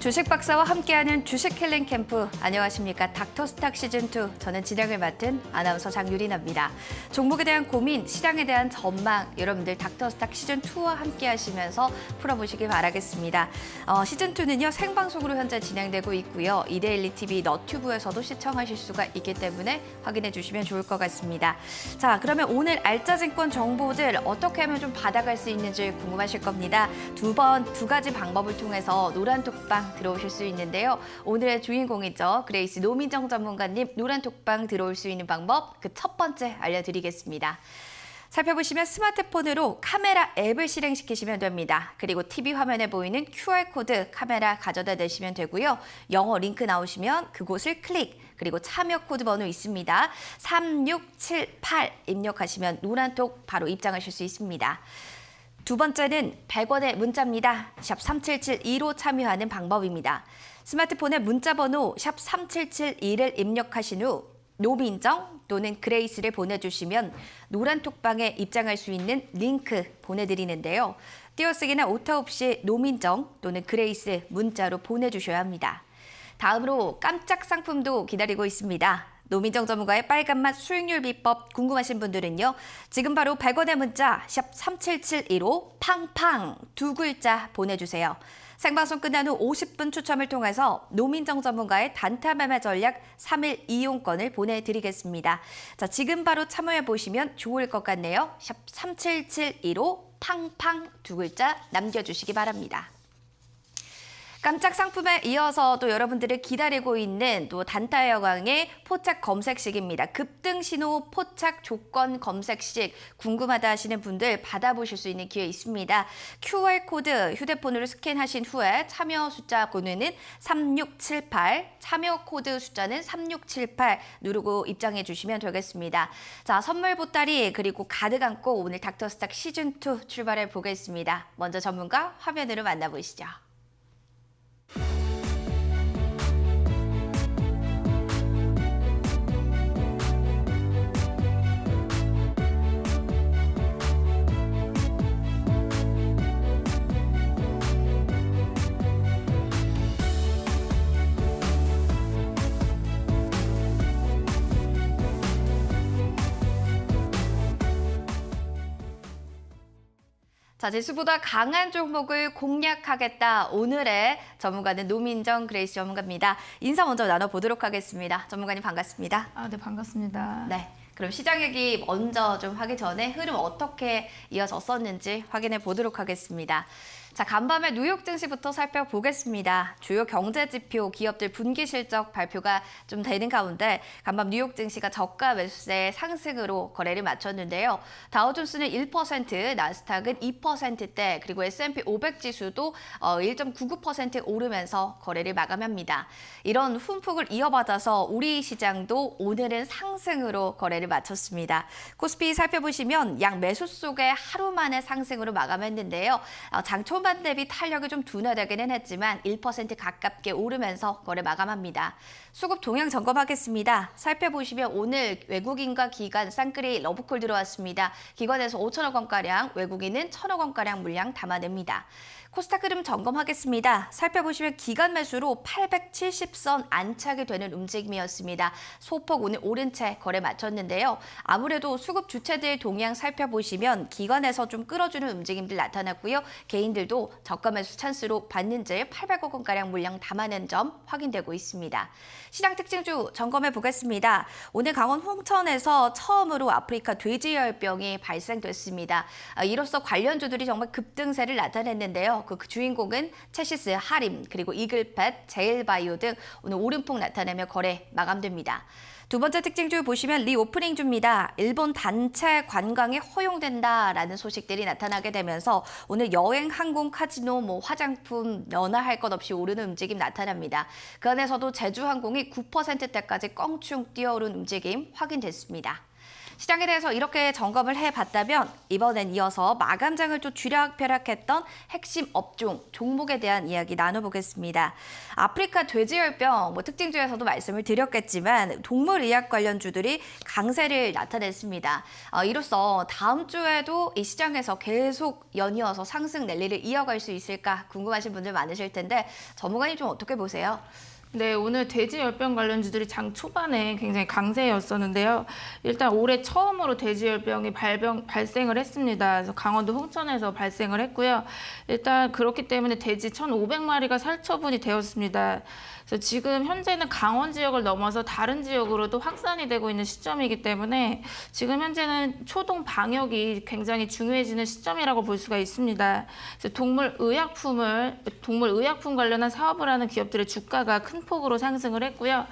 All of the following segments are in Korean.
주식 박사와 함께하는 주식 힐링 캠프. 안녕하십니까. 닥터스탁 시즌2. 저는 진행을 맡은 아나운서 장유린입니다. 종목에 대한 고민, 시장에 대한 전망, 여러분들 닥터스탁 시즌2와 함께 하시면서 풀어보시기 바라겠습니다. 시즌2는요, 생방송으로 현재 진행되고 있고요. 이데일리 TV 너튜브에서도 시청하실 수가 있기 때문에 확인해 주시면 좋을 것 같습니다. 자, 그러면 오늘 알짜증권 정보들 어떻게 하면 좀 받아갈 수 있는지 궁금하실 겁니다. 두 가지 방법을 통해서 노란톡방 들어오실 수 있는데요. 오늘의 주인공이죠. 그레이스 노민정 전문가님 노란톡방 들어올 수 있는 방법 그 첫 번째 알려드리겠습니다. 살펴보시면 스마트폰으로 카메라 앱을 실행시키시면 됩니다. 그리고 TV 화면에 보이는 QR코드 카메라 가져다 대시면 되고요. 영어 링크 나오시면 그곳을 클릭, 그리고 참여 코드 번호 있습니다. 3678 입력하시면 노란톡 바로 입장하실 수 있습니다. 두 번째는 100원의 문자입니다. 샵 3772로 참여하는 방법입니다. 스마트폰에 문자번호 샵 3772를 입력하신 후 노민정 또는 그레이스를 보내주시면 노란톡방에 입장할 수 있는 링크 보내드리는데요. 띄어쓰기나 오타 없이 노민정 또는 그레이스 문자로 보내주셔야 합니다. 다음으로 깜짝 상품도 기다리고 있습니다. 노민정 전문가의 빨간맛 수익률 비법 궁금하신 분들은요. 지금 바로 100원의 문자 샵 3772로 팡팡 두 글자 보내주세요. 생방송 끝난 후 50분 추첨을 통해서 노민정 전문가의 단타 매매 전략 3일 이용권을 보내드리겠습니다. 자, 지금 바로 참여해보시면 좋을 것 같네요. 샵 3772로 팡팡 두 글자 남겨주시기 바랍니다. 깜짝 상품에 이어서 또 여러분들을 기다리고 있는 또 단타 여강의 포착 검색식입니다. 급등 신호 포착 조건 검색식 궁금하다 하시는 분들 받아보실 수 있는 기회 있습니다. QR코드 휴대폰으로 스캔하신 후에 참여 숫자 번호는 3678, 참여 코드 숫자는 3678 누르고 입장해 주시면 되겠습니다. 자, 선물 보따리 그리고 가득 안고 오늘 닥터스탁 시즌2 출발해 보겠습니다. 먼저 전문가 화면으로 만나보시죠. 자, 지수보다 강한 종목을 공략하겠다. 오늘의 전문가는 노민정 그레이스 전문가입니다. 인사 먼저 나눠보도록 하겠습니다. 전문가님 반갑습니다. 네, 반갑습니다. 네, 그럼 시장 얘기 먼저 좀 하기 전에 흐름 어떻게 이어졌었는지 확인해 보도록 하겠습니다. 자, 간밤에 뉴욕 증시부터 살펴보겠습니다. 주요 경제 지표, 기업들 분기 실적 발표가 좀 되는 가운데 간밤 뉴욕 증시가 저가 매수세 상승으로 거래를 마쳤는데요. 다우존스는 1%, 나스닥은 2%대, 그리고 S&P 500 지수도 1.99% 오르면서 거래를 마감합니다. 이런 훈풍을 이어받아서 우리 시장도 오늘은 상승으로 거래를 마쳤습니다. 코스피 살펴보시면 양 매수 속에 하루 만에 상승으로 마감했는데요. 장 초반 대비 탄력이 좀 둔화되기는 했지만 1% 가깝게 오르면서 거래 마감합니다. 수급 동향 점검하겠습니다. 살펴보시면 오늘 외국인과 기관 쌍끌이 러브콜 들어왔습니다. 기관에서 5천억 원가량, 외국인은 1천억 원가량 물량 담아냅니다. 코스닥 흐름 점검하겠습니다. 살펴보시면 기관 매수로 870선 안착이 되는 움직임이었습니다. 소폭 오늘 오른 채 거래 마쳤는데요. 아무래도 수급 주체들 동향 살펴보시면 기관에서 좀 끌어주는 움직임들 나타났고요. 개인들도 저가 매수 찬스로 받는지 800억 원가량 물량 담아낸 점 확인되고 있습니다. 시장 특징주 점검해 보겠습니다. 오늘 강원 홍천에서 처음으로 아프리카 돼지열병이 발생됐습니다. 이로써 관련주들이 정말 급등세를 나타냈는데요. 그 주인공은 체시스, 하림, 그리고 이글팻, 제일바이오 등 오늘 오름폭 나타내며 거래 마감됩니다. 두 번째 특징주 보시면 리오프닝주입니다. 일본 단체 관광이 허용된다라는 소식들이 나타나게 되면서 오늘 여행, 항공, 카지노, 화장품, 너나 할 것 없이 오르는 움직임 나타납니다. 그 안에서도 제주항공이 9%대까지 껑충 뛰어오른 움직임 확인됐습니다. 시장에 대해서 이렇게 점검을 해봤다면 이번엔 이어서 마감장을 또 쥐락펴락했던 핵심 업종, 종목에 대한 이야기 나눠보겠습니다. 아프리카 돼지열병 특징주에서도 말씀을 드렸겠지만 동물의학 관련주들이 강세를 나타냈습니다. 이로써 다음 주에도 이 시장에서 계속 연이어서 상승 랠리를 이어갈 수 있을까 궁금하신 분들 많으실 텐데 전문가님 좀 어떻게 보세요? 네, 오늘 돼지열병 관련주들이 장 초반에 굉장히 강세였었는데요. 일단 올해 처음으로 돼지열병이 발생을 했습니다. 그래서 강원도 홍천에서 발생을 했고요. 일단 그렇기 때문에 돼지 1,500마리가 살처분이 되었습니다. 그래서 지금 현재는 강원 지역을 넘어서 다른 지역으로도 확산이 되고 있는 시점이기 때문에 지금 현재는 초동 방역이 굉장히 중요해지는 시점이라고 볼 수가 있습니다. 그래서 동물 의약품 관련한 사업을 하는 기업들의 주가가 큰 폭으로 상승을 했고요.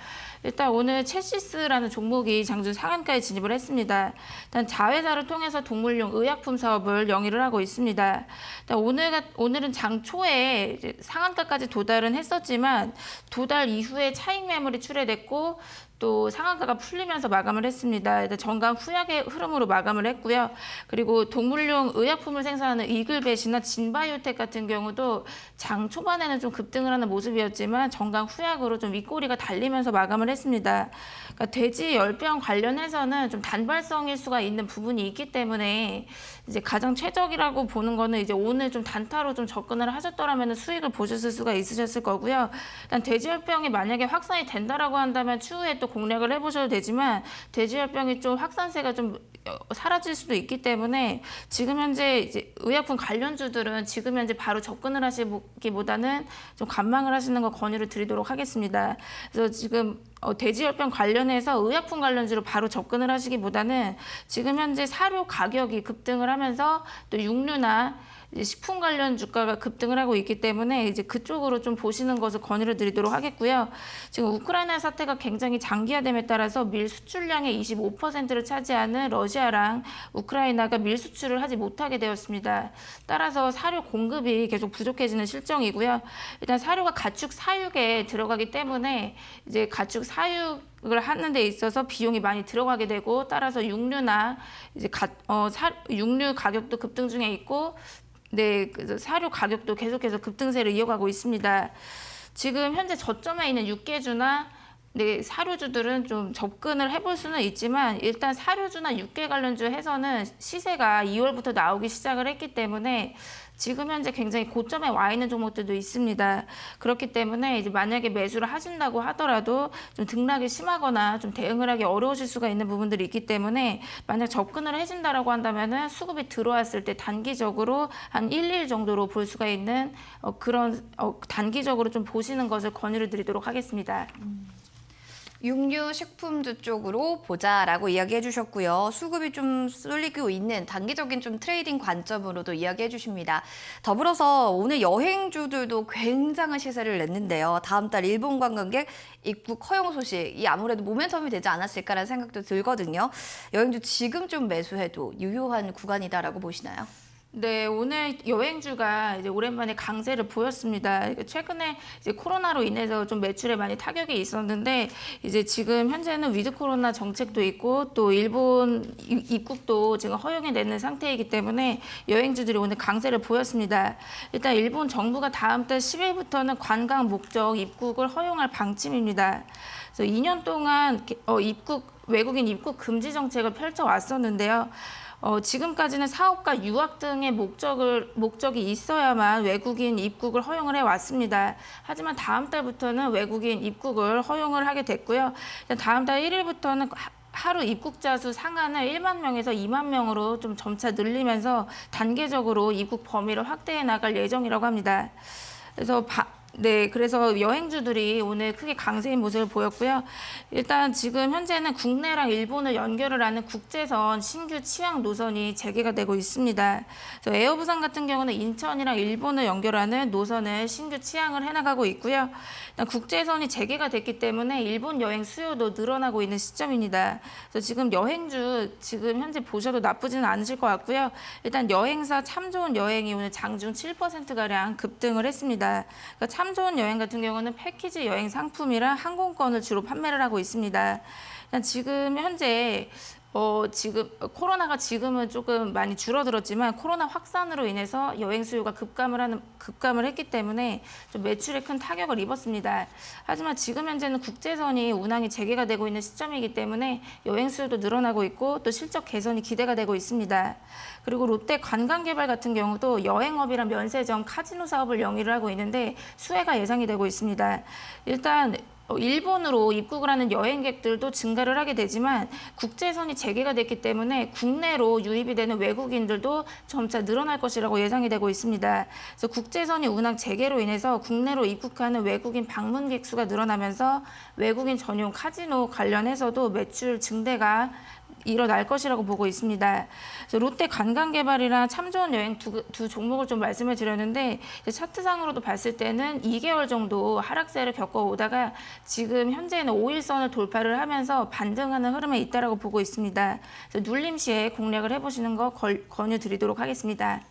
일단 오늘 첼시스라는 종목이 장중 상한가에 진입을 했습니다. 일단 자회사를 통해서 동물용 의약품 사업을 영위를 하고 있습니다. 일단 오늘은 장 초에 상한가까지 도달은 했었지만 도달 이후에 차익 매물이 출회됐고 또 상한가가 풀리면서 마감을 했습니다. 일단 정강 후약의 흐름으로 마감을 했고요. 그리고 동물용 의약품을 생산하는 이글벳이나 진바이오텍 같은 경우도 장 초반에는 좀 급등을 하는 모습이었지만 정강 후약으로 좀 윗꼬리가 달리면서 마감을 했습니다. 그러니까 돼지 열병 관련해서는 좀 단발성일 수가 있는 부분이 있기 때문에 이제 가장 최적이라고 보는 거는 이제 오늘 좀 단타로 좀 접근을 하셨더라면 수익을 보셨을 수가 있으셨을 거고요. 일단 돼지열병이 만약에 확산이 된다라고 한다면 추후에 또 공략을 해보셔도 되지만 돼지열병이 좀 확산세가 좀 사라질 수도 있기 때문에 지금 현재 이제 의약품 관련주들은 지금 현재 바로 접근을 하시기보다는 좀 관망을 하시는 거 권유를 드리도록 하겠습니다. 그래서 지금 돼지열병 관련해서 의약품 관련주로 바로 접근을 하시기보다는 지금 현재 사료 가격이 급등을 하면서 또 육류나 식품 관련 주가가 급등을 하고 있기 때문에 이제 그쪽으로 좀 보시는 것을 권유를 드리도록 하겠고요. 지금 우크라이나 사태가 굉장히 장기화됨에 따라서 밀 수출량의 25%를 차지하는 러시아랑 우크라이나가 밀 수출을 하지 못하게 되었습니다. 따라서 사료 공급이 계속 부족해지는 실정이고요. 일단 사료가 가축 사육에 들어가기 때문에 이제 가축 사육을 하는 데 있어서 비용이 많이 들어가게 되고 따라서 육류나 이제 육류 가격도 급등 중에 있고 네, 그래서 사료 가격도 계속해서 급등세를 이어가고 있습니다. 지금 현재 저점에 있는 육개주나 네, 사료주들은 좀 접근을 해볼 수는 있지만 일단 사료주나 육개 관련주 해서는 시세가 2월부터 나오기 시작을 했기 때문에 지금 현재 굉장히 고점에 와 있는 종목들도 있습니다. 그렇기 때문에 이제 만약에 매수를 하신다고 하더라도 좀 등락이 심하거나 좀 대응을 하기 어려우실 수가 있는 부분들이 있기 때문에 만약 접근을 해준다라고 한다면은 수급이 들어왔을 때 단기적으로 한 1일 정도로 볼 수가 있는 그런 단기적으로 좀 보시는 것을 권유를 드리도록 하겠습니다. 육류 식품주 쪽으로 보자라고 이야기해 주셨고요. 수급이 좀 쏠리고 있는 단기적인 좀 트레이딩 관점으로도 이야기해 주십니다. 더불어서 오늘 여행주들도 굉장한 시세를 냈는데요. 다음 달 일본 관광객 입국 허용 소식이 아무래도 모멘텀이 되지 않았을까라는 생각도 들거든요. 여행주 지금 좀 매수해도 유효한 구간이다라고 보시나요? 네, 오늘 여행주가 이제 오랜만에 강세를 보였습니다. 최근에 이제 코로나로 인해서 좀 매출에 많이 타격이 있었는데 이제 지금 현재는 위드 코로나 정책도 있고 또 일본 입국도 지금 허용해 내는 상태이기 때문에 여행주들이 오늘 강세를 보였습니다. 일단 일본 정부가 다음 달 10일부터는 관광 목적 입국을 허용할 방침입니다. 그래서 2년 동안 외국인 입국 금지 정책을 펼쳐왔었는데요. 지금까지는 사업과 유학 등의 목적이 있어야만 외국인 입국을 허용을 해왔습니다. 하지만 다음 달부터는 외국인 입국을 허용을 하게 됐고요. 다음 달 1일부터는 하루 입국자 수 상한을 1만 명에서 2만 명으로 좀 점차 늘리면서 단계적으로 입국 범위를 확대해 나갈 예정이라고 합니다. 그래서 여행주들이 오늘 크게 강세인 모습을 보였고요. 일단 지금 현재는 국내랑 일본을 연결을 하는 국제선 신규 취항 노선이 재개가 되고 있습니다. 그래서 에어부산 같은 경우는 인천이랑 일본을 연결하는 노선을 신규 취항을 해나가고 있고요. 일단 국제선이 재개가 됐기 때문에 일본 여행 수요도 늘어나고 있는 시점입니다. 그래서 지금 여행주 지금 현재 보셔도 나쁘지는 않으실 것 같고요. 일단 여행사 참 좋은 여행이 오늘 장중 7%가량 급등을 했습니다. 그러니까 참 좋은 여행 같은 경우는 패키지 여행 상품이랑 항공권을 주로 판매를 하고 있습니다. 지금 현재 지금 코로나가 지금은 조금 많이 줄어들었지만 코로나 확산으로 인해서 여행 수요가 급감을 했기 때문에 좀 매출에 큰 타격을 입었습니다. 하지만 지금 현재는 국제선이 운항이 재개가 되고 있는 시점이기 때문에 여행 수요도 늘어나고 있고 또 실적 개선이 기대가 되고 있습니다. 그리고 롯데 관광개발 같은 경우도 여행업이랑 면세점, 카지노 사업을 영위를 하고 있는데 수혜가 예상이 되고 있습니다. 일단 일본으로 입국을 하는 여행객들도 증가를 하게 되지만 국제선이 재개가 됐기 때문에 국내로 유입이 되는 외국인들도 점차 늘어날 것이라고 예상이 되고 있습니다. 그래서 국제선이 운항 재개로 인해서 국내로 입국하는 외국인 방문객 수가 늘어나면서 외국인 전용 카지노 관련해서도 매출 증대가 일어날 것이라고 보고 있습니다. 그래서 롯데 관광개발이랑 참 좋은 여행 두 종목을 좀 말씀을 드렸는데 차트상으로도 봤을 때는 2개월 정도 하락세를 겪어오다가 지금 현재는 5일선을 돌파를 하면서 반등하는 흐름에 있다라고 보고 있습니다. 그래서 눌림 시에 공략을 해보시는 거 권유드리도록 하겠습니다.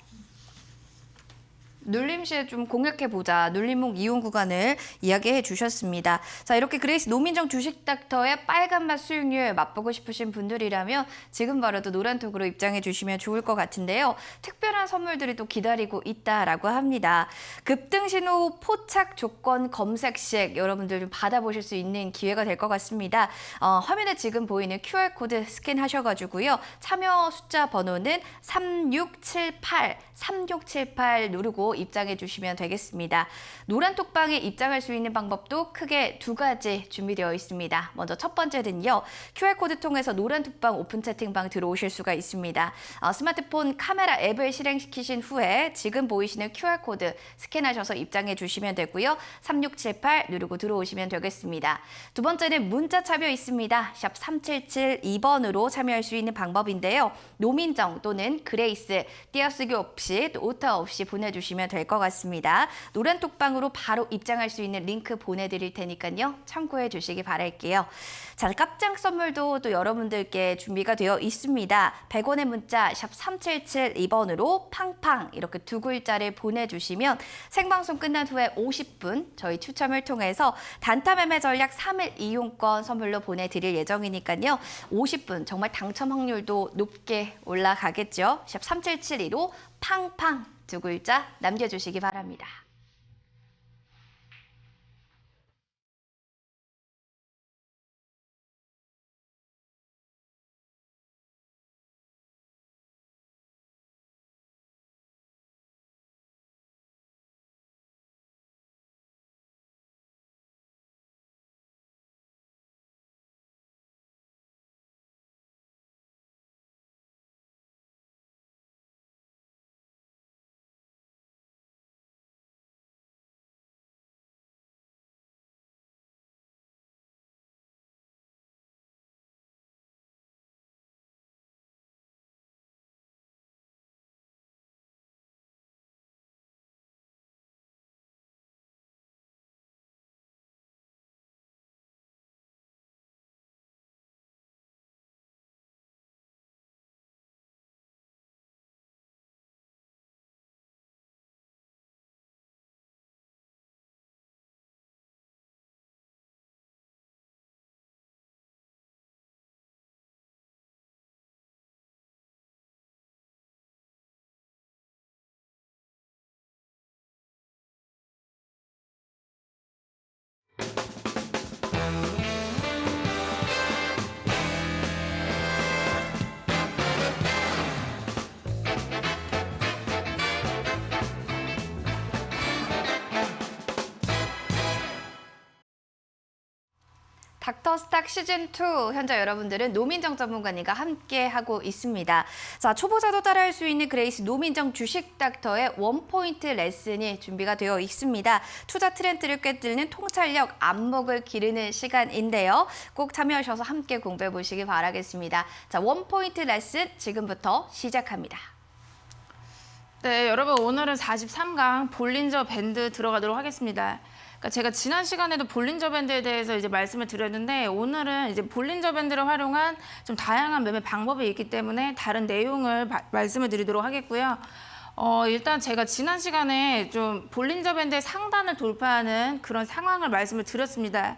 눌림 시에 좀 공략해보자. 눌림목 이용 구간을 이야기해 주셨습니다. 자, 이렇게 그레이스 노민정 주식 닥터의 빨간맛 수익률 맛보고 싶으신 분들이라면 지금 바로 또 노란톡으로 입장해 주시면 좋을 것 같은데요. 특별한 선물들이 또 기다리고 있다라고 합니다. 급등 신호 포착 조건 검색식 여러분들 좀 받아보실 수 있는 기회가 될 것 같습니다. 화면에 지금 보이는 QR코드 스캔하셔가지고요. 참여 숫자 번호는 3678 누르고 입장해 주시면 되겠습니다. 노란톡방에 입장할 수 있는 방법도 크게 두 가지 준비되어 있습니다. 먼저 첫 번째는요. QR코드 통해서 노란톡방 오픈 채팅방 들어오실 수가 있습니다. 스마트폰 카메라 앱을 실행시키신 후에 지금 보이시는 QR코드 스캔하셔서 입장해 주시면 되고요. 3678 누르고 들어오시면 되겠습니다. 두 번째는 문자 참여 있습니다. 샵 3772번으로 참여할 수 있는 방법인데요. 노민정 또는 그레이스 띄어쓰기 없이 또 오타 없이 보내주시면 될 것 같습니다. 노란톡방으로 바로 입장할 수 있는 링크 보내드릴 테니까요. 참고해 주시기 바랄게요. 자, 깜짝 선물도 또 여러분들께 준비가 되어 있습니다. 100원의 문자 샵 3772번으로 팡팡 이렇게 두 글자를 보내주시면 생방송 끝난 후에 50분 저희 추첨을 통해서 단타 매매 전략 3일 이용권 선물로 보내드릴 예정이니까요. 50분 정말 당첨 확률도 높게 올라가겠죠. 샵 3772로 팡팡 두 글자 남겨주시기 바랍니다. 닥터스탁 시즌2 현재 여러분들은 노민정 전문가님과 함께하고 있습니다. 자, 초보자도 따라할 수 있는 그레이스 노민정 주식 닥터의 원포인트 레슨이 준비가 되어 있습니다. 투자 트렌드를 꿰뚫는 통찰력, 안목을 기르는 시간인데요. 꼭 참여하셔서 함께 공부해 보시기 바라겠습니다. 자, 원포인트 레슨 지금부터 시작합니다. 네, 여러분 오늘은 43강 볼린저 밴드 들어가도록 하겠습니다. 그러니까 제가 지난 시간에도 볼린저 밴드에 대해서 이제 말씀을 드렸는데 오늘은 이제 볼린저 밴드를 활용한 좀 다양한 매매 방법이 있기 때문에 다른 내용을 말씀을 드리도록 하겠고요. 일단 제가 지난 시간에 좀 볼린저 밴드의 상단을 돌파하는 그런 상황을 말씀을 드렸습니다.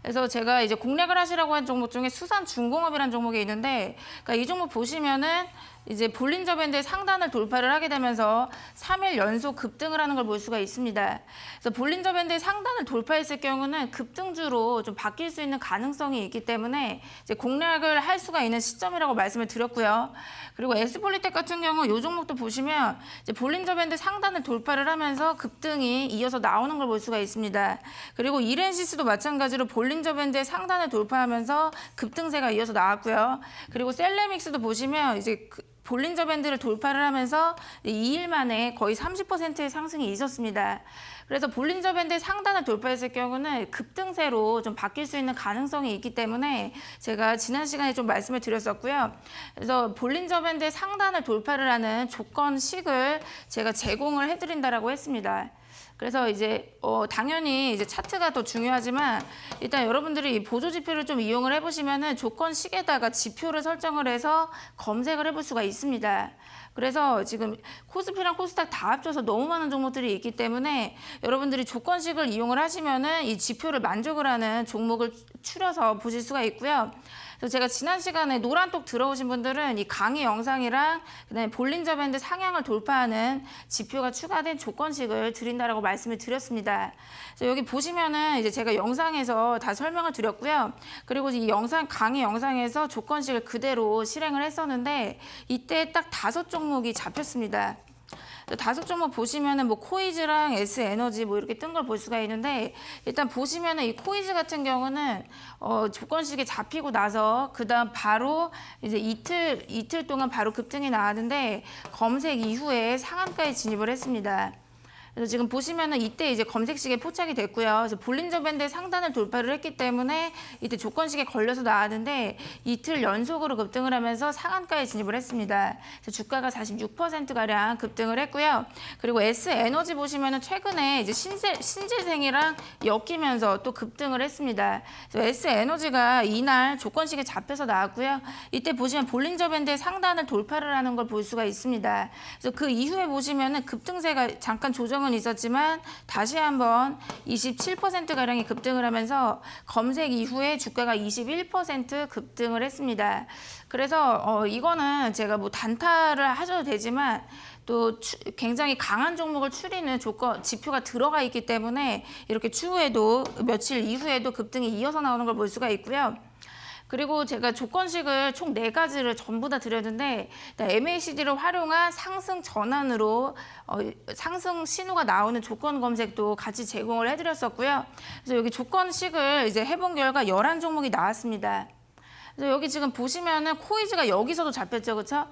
그래서 제가 이제 공략을 하시라고 한 종목 중에 수산중공업이라는 종목이 있는데, 그러니까 이 종목 보시면은 이제 볼린저 밴드의 상단을 돌파를 하게 되면서 3일 연속 급등을 하는 걸 볼 수가 있습니다. 그래서 볼린저 밴드의 상단을 돌파했을 경우는 급등주로 좀 바뀔 수 있는 가능성이 있기 때문에 이제 공략을 할 수가 있는 시점이라고 말씀을 드렸고요. 그리고 S폴리텍 같은 경우 이 종목도 보시면 이제 볼린저 밴드 상단을 돌파를 하면서 급등이 이어서 나오는 걸 볼 수가 있습니다. 그리고 이렌시스도 마찬가지로 볼린저 밴드의 상단을 돌파하면서 급등세가 이어서 나왔고요. 그리고 셀레믹스도 보시면 이제 볼린저 밴드를 돌파를 하면서 2일 만에 거의 30%의 상승이 있었습니다. 그래서 볼린저 밴드의 상단을 돌파했을 경우는 급등세로 좀 바뀔 수 있는 가능성이 있기 때문에 제가 지난 시간에 좀 말씀을 드렸었고요. 그래서 볼린저 밴드의 상단을 돌파를 하는 조건식을 제가 제공을 해드린다라고 했습니다. 그래서 이제 당연히 이제 차트가 더 중요하지만 일단 여러분들이 이 보조 지표를 좀 이용을 해보시면은 조건식에다가 지표를 설정을 해서 검색을 해볼 수가 있습니다. 그래서 지금 코스피랑 코스닥 다 합쳐서 너무 많은 종목들이 있기 때문에 여러분들이 조건식을 이용을 하시면은 이 지표를 만족을 하는 종목을 추려서 보실 수가 있고요. 그래서 제가 지난 시간에 노란톡 들어오신 분들은 이 강의 영상이랑 그다음에 볼린저 밴드 상향을 돌파하는 지표가 추가된 조건식을 드린다라고 말씀을 드렸습니다. 그래서 여기 보시면은 이제 제가 영상에서 다 설명을 드렸고요. 그리고 이 강의 영상에서 조건식을 그대로 실행을 했었는데 이때 딱 5종목이 잡혔습니다. 5종목 보시면은 뭐 코이즈랑 S에너지 뭐 이렇게 뜬 걸 볼 수가 있는데 일단 보시면은 이 코이즈 같은 경우는 조건식에 잡히고 나서 그다음 바로 이제 이틀 동안 바로 급등이 나왔는데 검색 이후에 상한가에 진입을 했습니다. 그래서 지금 보시면은 이때 이제 검색식에 포착이 됐고요. 그래서 볼린저 밴드의 상단을 돌파를 했기 때문에 이때 조건식에 걸려서 나왔는데 이틀 연속으로 급등을 하면서 상한가에 진입을 했습니다. 그래서 주가가 46%가량 급등을 했고요. 그리고 S에너지 보시면은 최근에 이제 신재생이랑 엮이면서 또 급등을 했습니다. 그래서 S에너지가 이날 조건식에 잡혀서 나왔고요. 이때 보시면 볼린저 밴드의 상단을 돌파를 하는 걸 볼 수가 있습니다. 그래서 그 이후에 보시면은 급등세가 잠깐 조정을 있었지만 다시 한번 27%가량이 급등을 하면서 검색 이후에 주가가 21% 급등을 했습니다. 그래서 이거는 제가 뭐 단타를 하셔도 되지만 또 굉장히 강한 종목을 추리는 지표가 들어가 있기 때문에 이렇게 추후에도 며칠 이후에도 급등이 이어서 나오는 걸 볼 수가 있고요. 그리고 제가 조건식을 총 4가지를 전부 다 드렸는데 MACD를 활용한 상승 전환으로 상승 신호가 나오는 조건 검색도 같이 제공을 해드렸었고요. 그래서 여기 조건식을 이제 해본 결과 11종목이 나왔습니다. 그래서 여기 지금 보시면은 코이즈가 여기서도 잡혔죠, 그렇죠?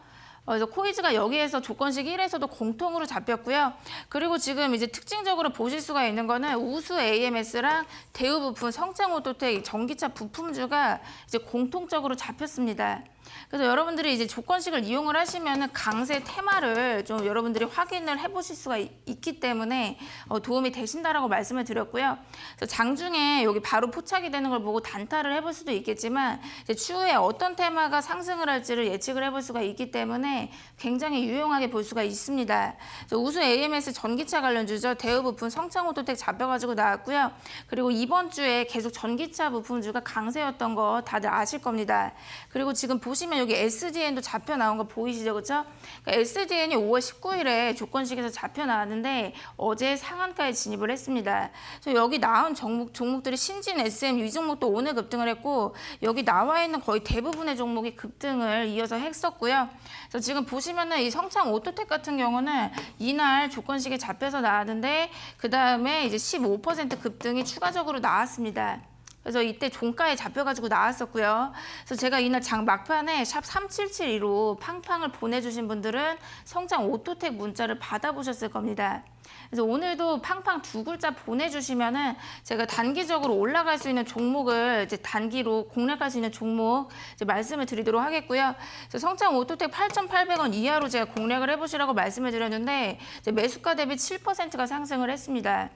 그래서 코이즈가 여기에서 조건식 1에서도 공통으로 잡혔고요. 그리고 지금 이제 특징적으로 보실 수가 있는 거는 우수 AMS랑 대우부품, 성장오토텍, 전기차 부품주가 이제 공통적으로 잡혔습니다. 그래서 여러분들이 이제 조건식을 이용을 하시면은 강세 테마를 좀 여러분들이 확인을 해보실 수가 있기 때문에 도움이 되신다라고 말씀을 드렸고요. 그래서 장중에 여기 바로 포착이 되는 걸 보고 단타를 해볼 수도 있겠지만 이제 추후에 어떤 테마가 상승을 할지를 예측을 해볼 수가 있기 때문에 굉장히 유용하게 볼 수가 있습니다. 그래서 우수 AMS 전기차 관련주죠. 대우부품, 성창오토텍 잡혀가지고 나왔고요. 그리고 이번 주에 계속 전기차 부품주가 강세였던 거 다들 아실 겁니다. 그리고 지금 보시면 여기 SDN도 잡혀 나온 거 보이시죠, 그렇죠? 그러니까 SDN이 5월 19일에 조건식에서 잡혀 나왔는데 어제 상한가에 진입을 했습니다. 그래서 여기 나온 종목들이 신진, SM 이 종목도 오늘 급등을 했고 여기 나와 있는 거의 대부분의 종목이 급등을 이어서 했었고요. 그래서 지금 보시면은 이 성창 오토텍 같은 경우는 이날 조건식에 잡혀서 나왔는데 그 다음에 이제 15% 급등이 추가적으로 나왔습니다. 그래서 이때 종가에 잡혀가지고 나왔었고요. 그래서 제가 이날 장 막판에 샵 3772로 팡팡을 보내주신 분들은 성장 오토텍 문자를 받아보셨을 겁니다. 그래서 오늘도 팡팡 2글자 보내주시면은 제가 단기적으로 올라갈 수 있는 종목을 이제 단기로 공략할 수 있는 종목 이제 말씀을 드리도록 하겠고요. 그래서 성장 오토텍 8,800원 이하로 제가 공략을 해보시라고 말씀을 드렸는데 이제 매수가 대비 7%가 상승을 했습니다.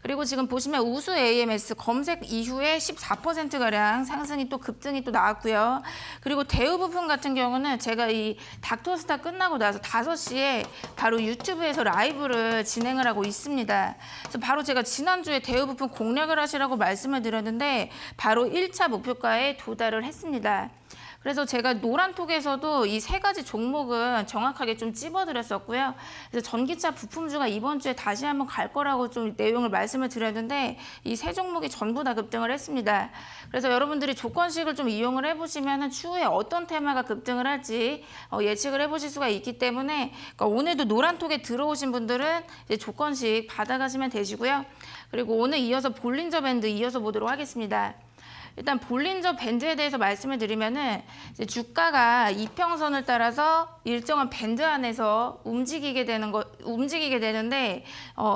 그리고 지금 보시면 우수 AMS 검색 이후에 14%가량 상승이 또 급등이 또 나왔고요. 그리고 대우부품 같은 경우는 제가 이 닥터스타 끝나고 나서 5시에 바로 유튜브에서 라이브를 진행을 하고 있습니다. 그래서 바로 제가 지난주에 대우부품 공략을 하시라고 말씀을 드렸는데 바로 1차 목표가에 도달을 했습니다. 그래서 제가 노란톡에서도 이 3가지 종목은 정확하게 좀 찝어드렸었고요. 그래서 전기차 부품주가 이번 주에 다시 한번 갈 거라고 좀 내용을 말씀을 드렸는데 이 3종목이 전부 다 급등을 했습니다. 그래서 여러분들이 조건식을 좀 이용을 해보시면 추후에 어떤 테마가 급등을 할지 예측을 해보실 수가 있기 때문에 그러니까 오늘도 노란톡에 들어오신 분들은 이제 조건식 받아가시면 되시고요. 그리고 오늘 이어서 볼린저 밴드 이어서 보도록 하겠습니다. 일단 볼린저 밴드에 대해서 말씀을 드리면은 이제 주가가 이평선을 따라서 일정한 밴드 안에서 움직이게 되는데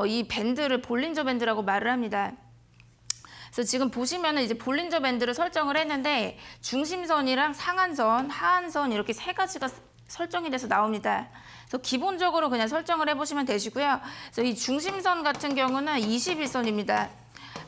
이 밴드를 볼린저 밴드라고 말을 합니다. 그래서 지금 보시면은 이제 볼린저 밴드를 설정을 했는데 중심선이랑 상한선, 하한선 이렇게 3가지가 설정이 돼서 나옵니다. 그래서 기본적으로 그냥 설정을 해보시면 되시고요. 그래서 이 중심선 같은 경우는 21선입니다.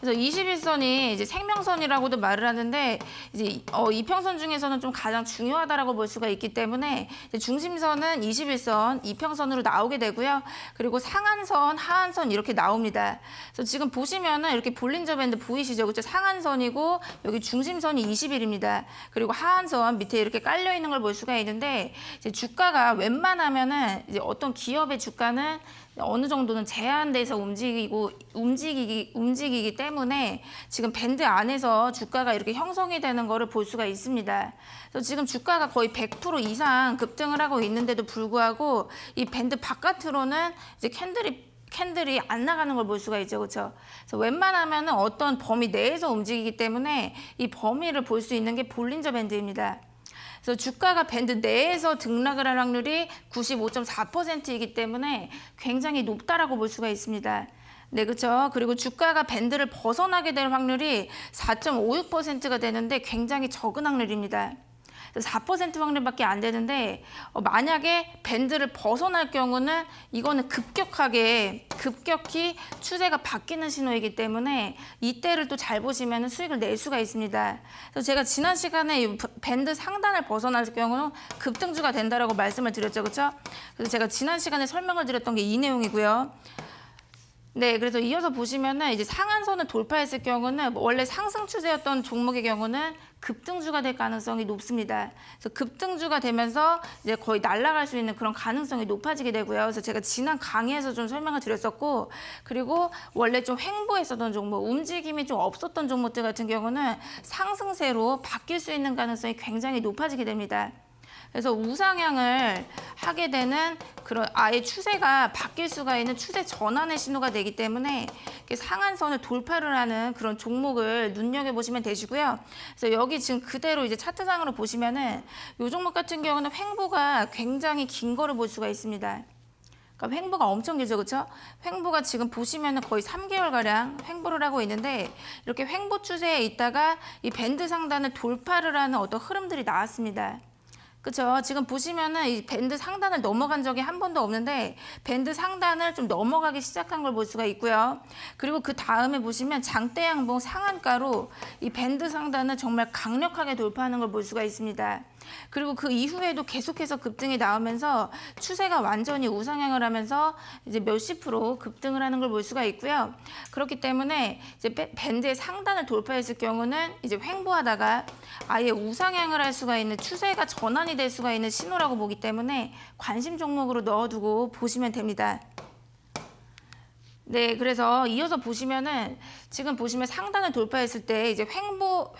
그래서 21선이 이제 생명선이라고도 말을 하는데 이제 이평선 중에서는 좀 가장 중요하다라고 볼 수가 있기 때문에 이제 중심선은 21선, 이평선으로 나오게 되고요. 그리고 상한선, 하한선 이렇게 나옵니다. 그래서 지금 보시면은 이렇게 볼린저 밴드 보이시죠? 그렇죠? 상한선이고 여기 중심선이 20일입니다. 그리고 하한선 밑에 이렇게 깔려 있는 걸 볼 수가 있는데 이제 주가가 웬만하면은 이제 어떤 기업의 주가는 어느 정도는 제한돼서 움직이기 때문에 지금 밴드 안에서 주가가 이렇게 형성이 되는 거를 볼 수가 있습니다. 그래서 지금 주가가 거의 100% 이상 급등을 하고 있는데도 불구하고 이 밴드 바깥으로는 이제 캔들이 안 나가는 걸 볼 수가 있죠, 그렇죠? 그래서 웬만하면은 어떤 범위 내에서 움직이기 때문에 이 범위를 볼 수 있는 게 볼린저 밴드입니다. 그래서 주가가 밴드 내에서 등락을 할 확률이 95.4%이기 때문에 굉장히 높다라고 볼 수가 있습니다. 네, 그렇죠. 그리고 주가가 밴드를 벗어나게 될 확률이 4.56%가 되는데 굉장히 적은 확률입니다. 4% 확률밖에 안 되는데 만약에 밴드를 벗어날 경우는 이거는 급격히 추세가 바뀌는 신호이기 때문에 이때를 또 잘 보시면 수익을 낼 수가 있습니다. 그래서 제가 지난 시간에 이 밴드 상단을 벗어날 경우는 급등주가 된다라고 말씀을 드렸죠, 그렇죠? 그래서 제가 지난 시간에 설명을 드렸던 게 이 내용이고요. 네, 그래서 이어서 보시면은 이제 상한선을 돌파했을 경우는 원래 상승 추세였던 종목의 경우는 급등주가 될 가능성이 높습니다. 그래서 급등주가 되면서 이제 거의 날아갈 수 있는 그런 가능성이 높아지게 되고요. 그래서 제가 지난 강의에서 좀 설명을 드렸었고, 그리고 원래 좀 횡보했었던 종목, 움직임이 좀 없었던 종목들 같은 경우는 상승세로 바뀔 수 있는 가능성이 굉장히 높아지게 됩니다. 그래서 우상향을 하게 되는 그런 아예 추세가 바뀔 수가 있는 추세 전환의 신호가 되기 때문에 상한선을 돌파를 하는 그런 종목을 눈여겨보시면 되시고요. 그래서 여기 지금 그대로 이제 차트상으로 보시면은 이 종목 같은 경우는 횡보가 굉장히 긴 거를 볼 수가 있습니다. 그러니까 횡보가 엄청 길죠, 그렇죠? 횡보가 지금 보시면은 거의 3개월가량 횡보를 하고 있는데 이렇게 횡보 추세에 있다가 이 밴드 상단을 돌파를 하는 어떤 흐름들이 나왔습니다. 그렇죠. 지금 보시면은 이 밴드 상단을 넘어간 적이 한 번도 없는데 밴드 상단을 좀 넘어가기 시작한 걸 볼 수가 있고요. 그리고 그 다음에 보시면 장대 양봉 상한가로 이 밴드 상단을 정말 강력하게 돌파하는 걸 볼 수가 있습니다. 그리고 그 이후에도 계속해서 급등이 나오면서 추세가 완전히 우상향을 하면서 이제 몇십 프로 급등을 하는 걸 볼 수가 있고요. 그렇기 때문에 이제 밴드의 상단을 돌파했을 경우는 이제 횡보하다가 아예 우상향을 할 수가 있는 추세가 전환이 될 수가 있는 신호라고 보기 때문에 관심 종목으로 넣어두고 보시면 됩니다. 네, 그래서 이어서 보시면은 지금 보시면 상단을 돌파했을 때 이제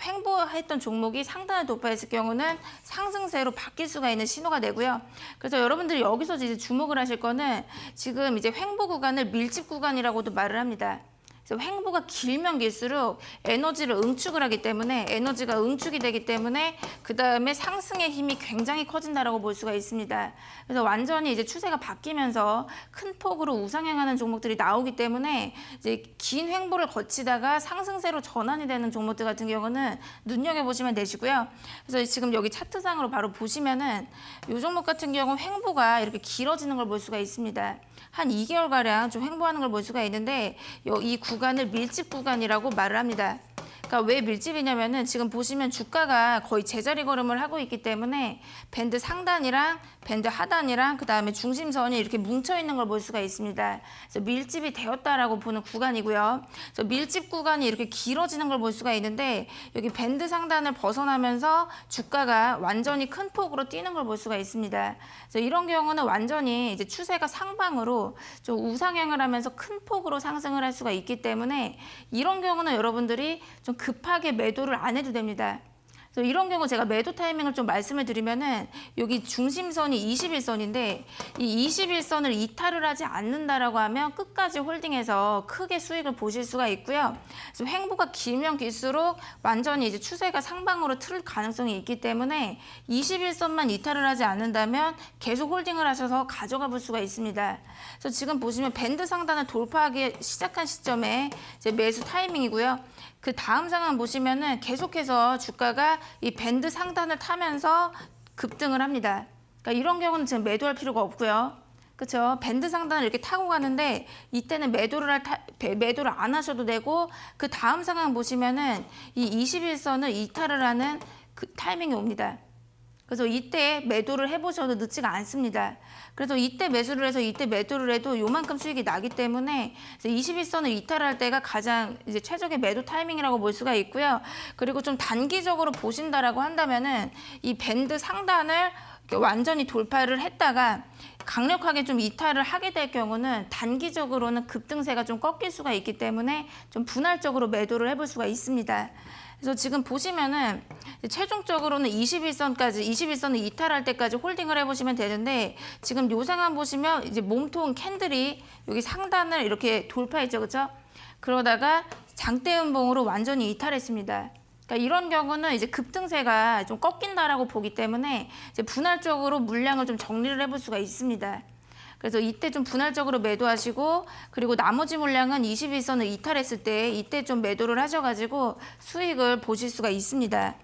횡보했던 종목이 상단을 돌파했을 경우는 상승세로 바뀔 수가 있는 신호가 되고요. 그래서 여러분들이 여기서 이제 주목을 하실 거는 지금 이제 횡보 구간을 밀집 구간이라고도 말을 합니다. 그래서 횡보가 길면 길수록 에너지를 응축을 하기 때문에 에너지가 응축이 되기 때문에 그 다음에 상승의 힘이 굉장히 커진다라고 볼 수가 있습니다. 그래서 완전히 이제 추세가 바뀌면서 큰 폭으로 우상향하는 종목들이 나오기 때문에 이제 긴 횡보를 거치다가 상승세로 전환이 되는 종목들 같은 경우는 눈여겨 보시면 되시고요. 그래서 지금 여기 차트상으로 바로 보시면은 이 종목 같은 경우 횡보가 이렇게 길어지는 걸 볼 수가 있습니다. 한 2개월가량 좀 횡보하는 걸 볼 수가 있는데 이 구간을 밀집 구간이라고 말을 합니다. 그러니까 왜 밀집이냐면은 지금 보시면 주가가 거의 제자리 걸음을 하고 있기 때문에 밴드 상단이랑 밴드 하단이랑 그다음에 중심선이 이렇게 뭉쳐 있는 걸 볼 수가 있습니다. 그래서 밀집이 되었다라고 보는 구간이고요. 그래서 밀집 구간이 이렇게 길어지는 걸 볼 수가 있는데 여기 밴드 상단을 벗어나면서 주가가 완전히 큰 폭으로 뛰는 걸 볼 수가 있습니다. 그래서 이런 경우는 완전히 이제 추세가 상방으로 좀 우상향을 하면서 큰 폭으로 상승을 할 수가 있기 때문에 이런 경우는 여러분들이 좀 급하게 매도를 안 해도 됩니다. 그래서 이런 경우 제가 매도 타이밍을 좀 말씀을 드리면은 여기 중심선이 21선인데 이 21선을 이탈을 하지 않는다라고 하면 끝까지 홀딩해서 크게 수익을 보실 수가 있고요. 그래서 횡보가 길면 길수록 완전히 이제 추세가 상방으로 틀 가능성이 있기 때문에 21선만 이탈을 하지 않는다면 계속 홀딩을 하셔서 가져가 볼 수가 있습니다. 그래서 지금 보시면 밴드 상단을 돌파하기 시작한 시점에 이제 매수 타이밍이고요. 그 다음 상황 보시면은 계속해서 주가가 이 밴드 상단을 타면서 급등을 합니다. 그러니까 이런 경우는 지금 매도할 필요가 없고요. 그렇죠? 밴드 상단을 이렇게 타고 가는데 이때는 매도를 안 하셔도 되고 그 다음 상황 보시면은 이 21선을 이탈을 하는 그 타이밍이 옵니다. 그래서 이때 매도를 해보셔도 늦지가 않습니다. 그래서 이때 매수를 해서 이때 매도를 해도 요만큼 수익이 나기 때문에 21선을 이탈할 때가 가장 이제 최적의 매도 타이밍이라고 볼 수가 있고요. 그리고 좀 단기적으로 보신다라고 한다면은 이 밴드 상단을 완전히 돌파를 했다가 강력하게 좀 이탈을 하게 될 경우는 단기적으로는 급등세가 좀 꺾일 수가 있기 때문에 좀 분할적으로 매도를 해볼 수가 있습니다. 그래서 지금 보시면은 최종적으로는 21선을 이탈할 때까지 홀딩을 해보시면 되는데 지금 요 상황 보시면 이제 몸통 캔들이 여기 상단을 이렇게 돌파했죠, 그렇죠? 그러다가 장대 음봉으로 완전히 이탈했습니다. 그러니까 이런 경우는 이제 급등세가 좀 꺾인다라고 보기 때문에 이제 분할적으로 물량을 좀 정리를 해볼 수가 있습니다. 그래서 이때 좀 분할적으로 매도하시고 그리고 나머지 물량은 21선을 이탈했을 때 이때 좀 매도를 하셔가지고 수익을 보실 수가 있습니다.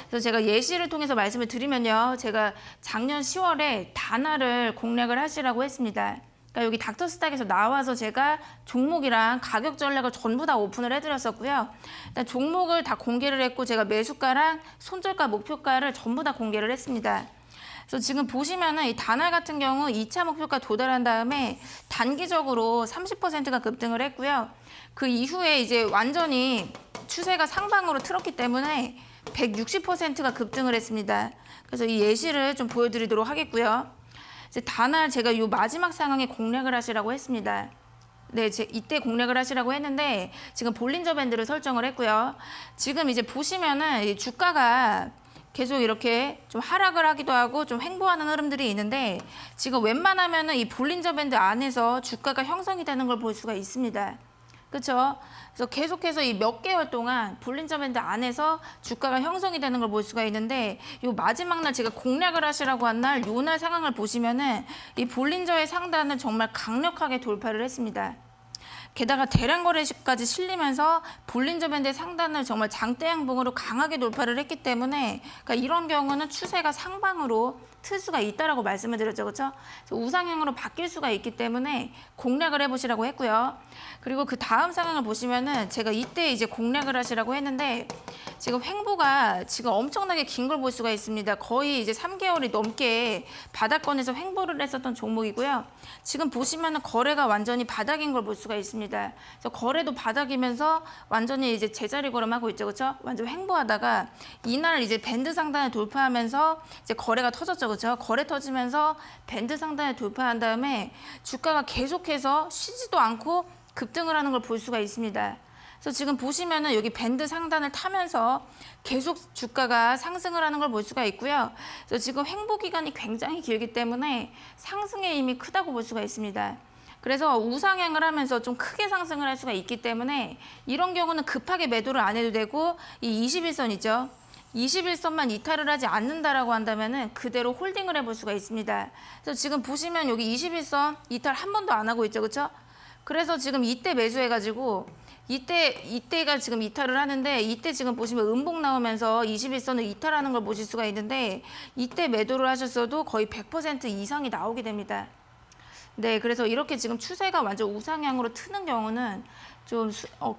그래서 제가 예시를 통해서 말씀을 드리면요. 제가 작년 10월에 다나를 공략을 하시라고 했습니다. 그러니까 여기 닥터스탁에서 나와서 제가 종목이랑 가격 전략을 전부 다 오픈을 해드렸었고요. 일단 종목을 다 공개를 했고 제가 매수가랑 손절가, 목표가를 전부 다 공개를 했습니다. 그래서 지금 보시면은 이 다나 같은 경우 2차 목표가 도달한 다음에 단기적으로 30%가 급등을 했고요. 그 이후에 이제 완전히 추세가 상방으로 틀었기 때문에 160%가 급등을 했습니다. 그래서 이 예시를 좀 보여드리도록 하겠고요. 이제 다나 제가 이 마지막 상황에 공략을 하시라고 했습니다. 네, 이때 공략을 하시라고 했는데 지금 볼린저 밴드를 설정을 했고요. 지금 이제 보시면은 이 주가가 계속 이렇게 좀 하락을 하기도 하고 좀 횡보하는 흐름들이 있는데 지금 웬만하면은 이 볼린저 밴드 안에서 주가가 형성이 되는 걸 볼 수가 있습니다. 그렇죠? 그래서 계속해서 이 몇 개월 동안 볼린저 밴드 안에서 주가가 형성이 되는 걸 볼 수가 있는데 요 마지막 날 제가 공략을 하시라고 한 날 요 날 상황을 보시면은 이 볼린저의 상단을 정말 강력하게 돌파를 했습니다. 게다가 대량 거래시까지 실리면서 볼린저 밴드의 상단을 정말 장대 양봉으로 강하게 돌파를 했기 때문에 그러니까 이런 경우는 추세가 상방으로 틀 수가 있다라고 말씀을 드렸죠, 그렇죠? 우상향으로 바뀔 수가 있기 때문에 공략을 해보시라고 했고요. 그리고 그 다음 상황을 보시면은 제가 이때 이제 공략을 하시라고 했는데 지금 횡보가 지금 엄청나게 긴 걸 볼 수가 있습니다. 거의 이제 3개월이 넘게 바닥권에서 횡보를 했었던 종목이고요. 지금 보시면은 거래가 완전히 바닥인 걸 볼 수가 있습니다. 그래서 거래도 바닥이면서 완전히 이제 제자리 걸음하고 있죠, 그렇죠? 완전 횡보하다가 이날 이제 밴드 상단을 돌파하면서 이제 거래가 터졌죠, 그렇죠? 거래 터지면서 밴드 상단을 돌파한 다음에 주가가 계속해서 쉬지도 않고 급등을 하는 걸 볼 수가 있습니다. 그래서 지금 보시면은 여기 밴드 상단을 타면서 계속 주가가 상승을 하는 걸 볼 수가 있고요. 그래서 지금 횡보 기간이 굉장히 길기 때문에 상승의 힘이 크다고 볼 수가 있습니다. 그래서 우상향을 하면서 좀 크게 상승을 할 수가 있기 때문에 이런 경우는 급하게 매도를 안 해도 되고 이 21선이죠. 21선만 이탈을 하지 않는다라고 한다면은 그대로 홀딩을 해볼 수가 있습니다. 그래서 지금 보시면 여기 21선 이탈 한 번도 안 하고 있죠, 그렇죠? 그래서 지금 이때 매수해가지고 이때가 지금 이탈을 하는데 이때 지금 보시면 음봉 나오면서 21선을 이탈하는 걸 보실 수가 있는데 이때 매도를 하셨어도 거의 100% 이상이 나오게 됩니다. 네, 그래서 이렇게 지금 추세가 완전 우상향으로 트는 경우는 좀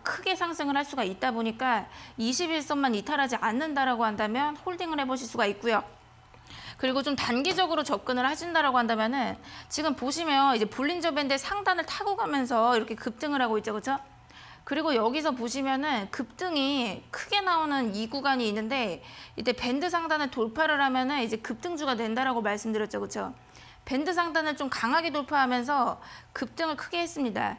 크게 상승을 할 수가 있다 보니까 21선만 이탈하지 않는다라고 한다면 홀딩을 해보실 수가 있고요. 그리고 좀 단기적으로 접근을 하신다라고 한다면은 지금 보시면 이제 볼린저 밴드의 상단을 타고 가면서 이렇게 급등을 하고 있죠, 그렇죠? 그리고 여기서 보시면은 급등이 크게 나오는 이 구간이 있는데 이때 밴드 상단을 돌파를 하면은 이제 급등주가 된다라고 말씀드렸죠, 그렇죠? 밴드 상단을 좀 강하게 돌파하면서 급등을 크게 했습니다.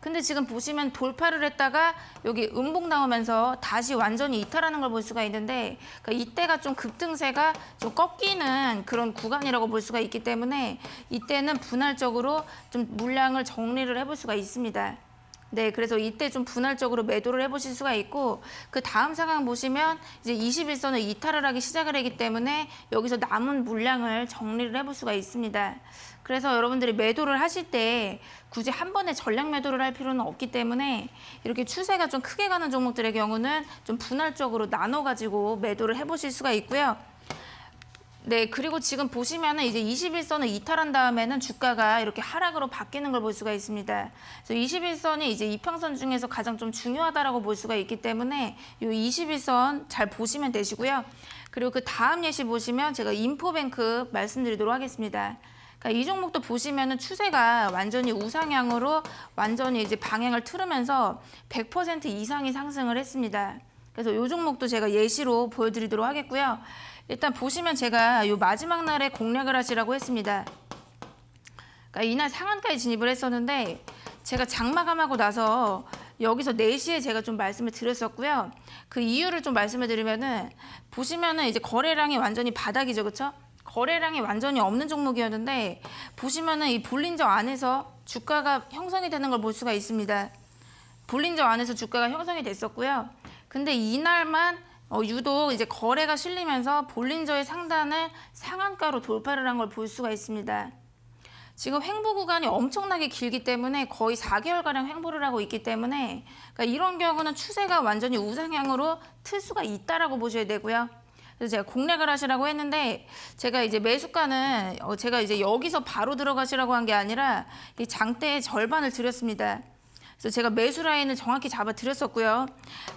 근데 지금 보시면 돌파를 했다가 여기 음봉 나오면서 다시 완전히 이탈하는 걸 볼 수가 있는데 그러니까 이때가 좀 급등세가 좀 꺾이는 그런 구간이라고 볼 수가 있기 때문에 이때는 분할적으로 좀 물량을 정리를 해볼 수가 있습니다. 네, 그래서 이때 좀 분할적으로 매도를 해보실 수가 있고 그 다음 상황 보시면 이제 21선을 이탈을 하기 시작을 하기 때문에 여기서 남은 물량을 정리를 해볼 수가 있습니다. 그래서 여러분들이 매도를 하실 때 굳이 한 번에 전량 매도를 할 필요는 없기 때문에 이렇게 추세가 좀 크게 가는 종목들의 경우는 좀 분할적으로 나눠가지고 매도를 해보실 수가 있고요. 네, 그리고 지금 보시면은 이제 21선을 이탈한 다음에는 주가가 이렇게 하락으로 바뀌는 걸 볼 수가 있습니다. 그래서 21선이 이제 이평선 중에서 가장 좀 중요하다라고 볼 수가 있기 때문에 이 21선 잘 보시면 되시고요. 그리고 그 다음 예시 보시면 제가 인포뱅크 말씀드리도록 하겠습니다. 그러니까 이 종목도 보시면은 추세가 완전히 우상향으로 완전히 이제 방향을 틀으면서 100% 이상이 상승을 했습니다. 그래서 이 종목도 제가 예시로 보여드리도록 하겠고요. 일단 보시면 제가 요 마지막 날에 공략을 하시라고 했습니다. 그러니까 이날 상한가에 진입을 했었는데 제가 장마감하고 나서 여기서 4시에 제가 좀 말씀을 드렸었고요. 그 이유를 좀 말씀을 드리면은 보시면은 이제 거래량이 완전히 바닥이죠, 그렇죠? 거래량이 완전히 없는 종목이었는데 보시면은 이 볼린저 안에서 주가가 형성이 되는 걸 볼 수가 있습니다. 볼린저 안에서 주가가 형성이 됐었고요. 근데 이날만 유독 이제 거래가 실리면서 볼린저의 상단을 상한가로 돌파를 한 걸 볼 수가 있습니다. 지금 횡보 구간이 엄청나게 길기 때문에 거의 4개월가량 횡보를 하고 있기 때문에 그러니까 이런 경우는 추세가 완전히 우상향으로 틀 수가 있다라고 보셔야 되고요. 그래서 제가 공략을 하시라고 했는데 제가 이제 매수가는 제가 이제 여기서 바로 들어가시라고 한 게 아니라 이 장대의 절반을 드렸습니다. 그래서 제가 매수 라인을 정확히 잡아 드렸었고요.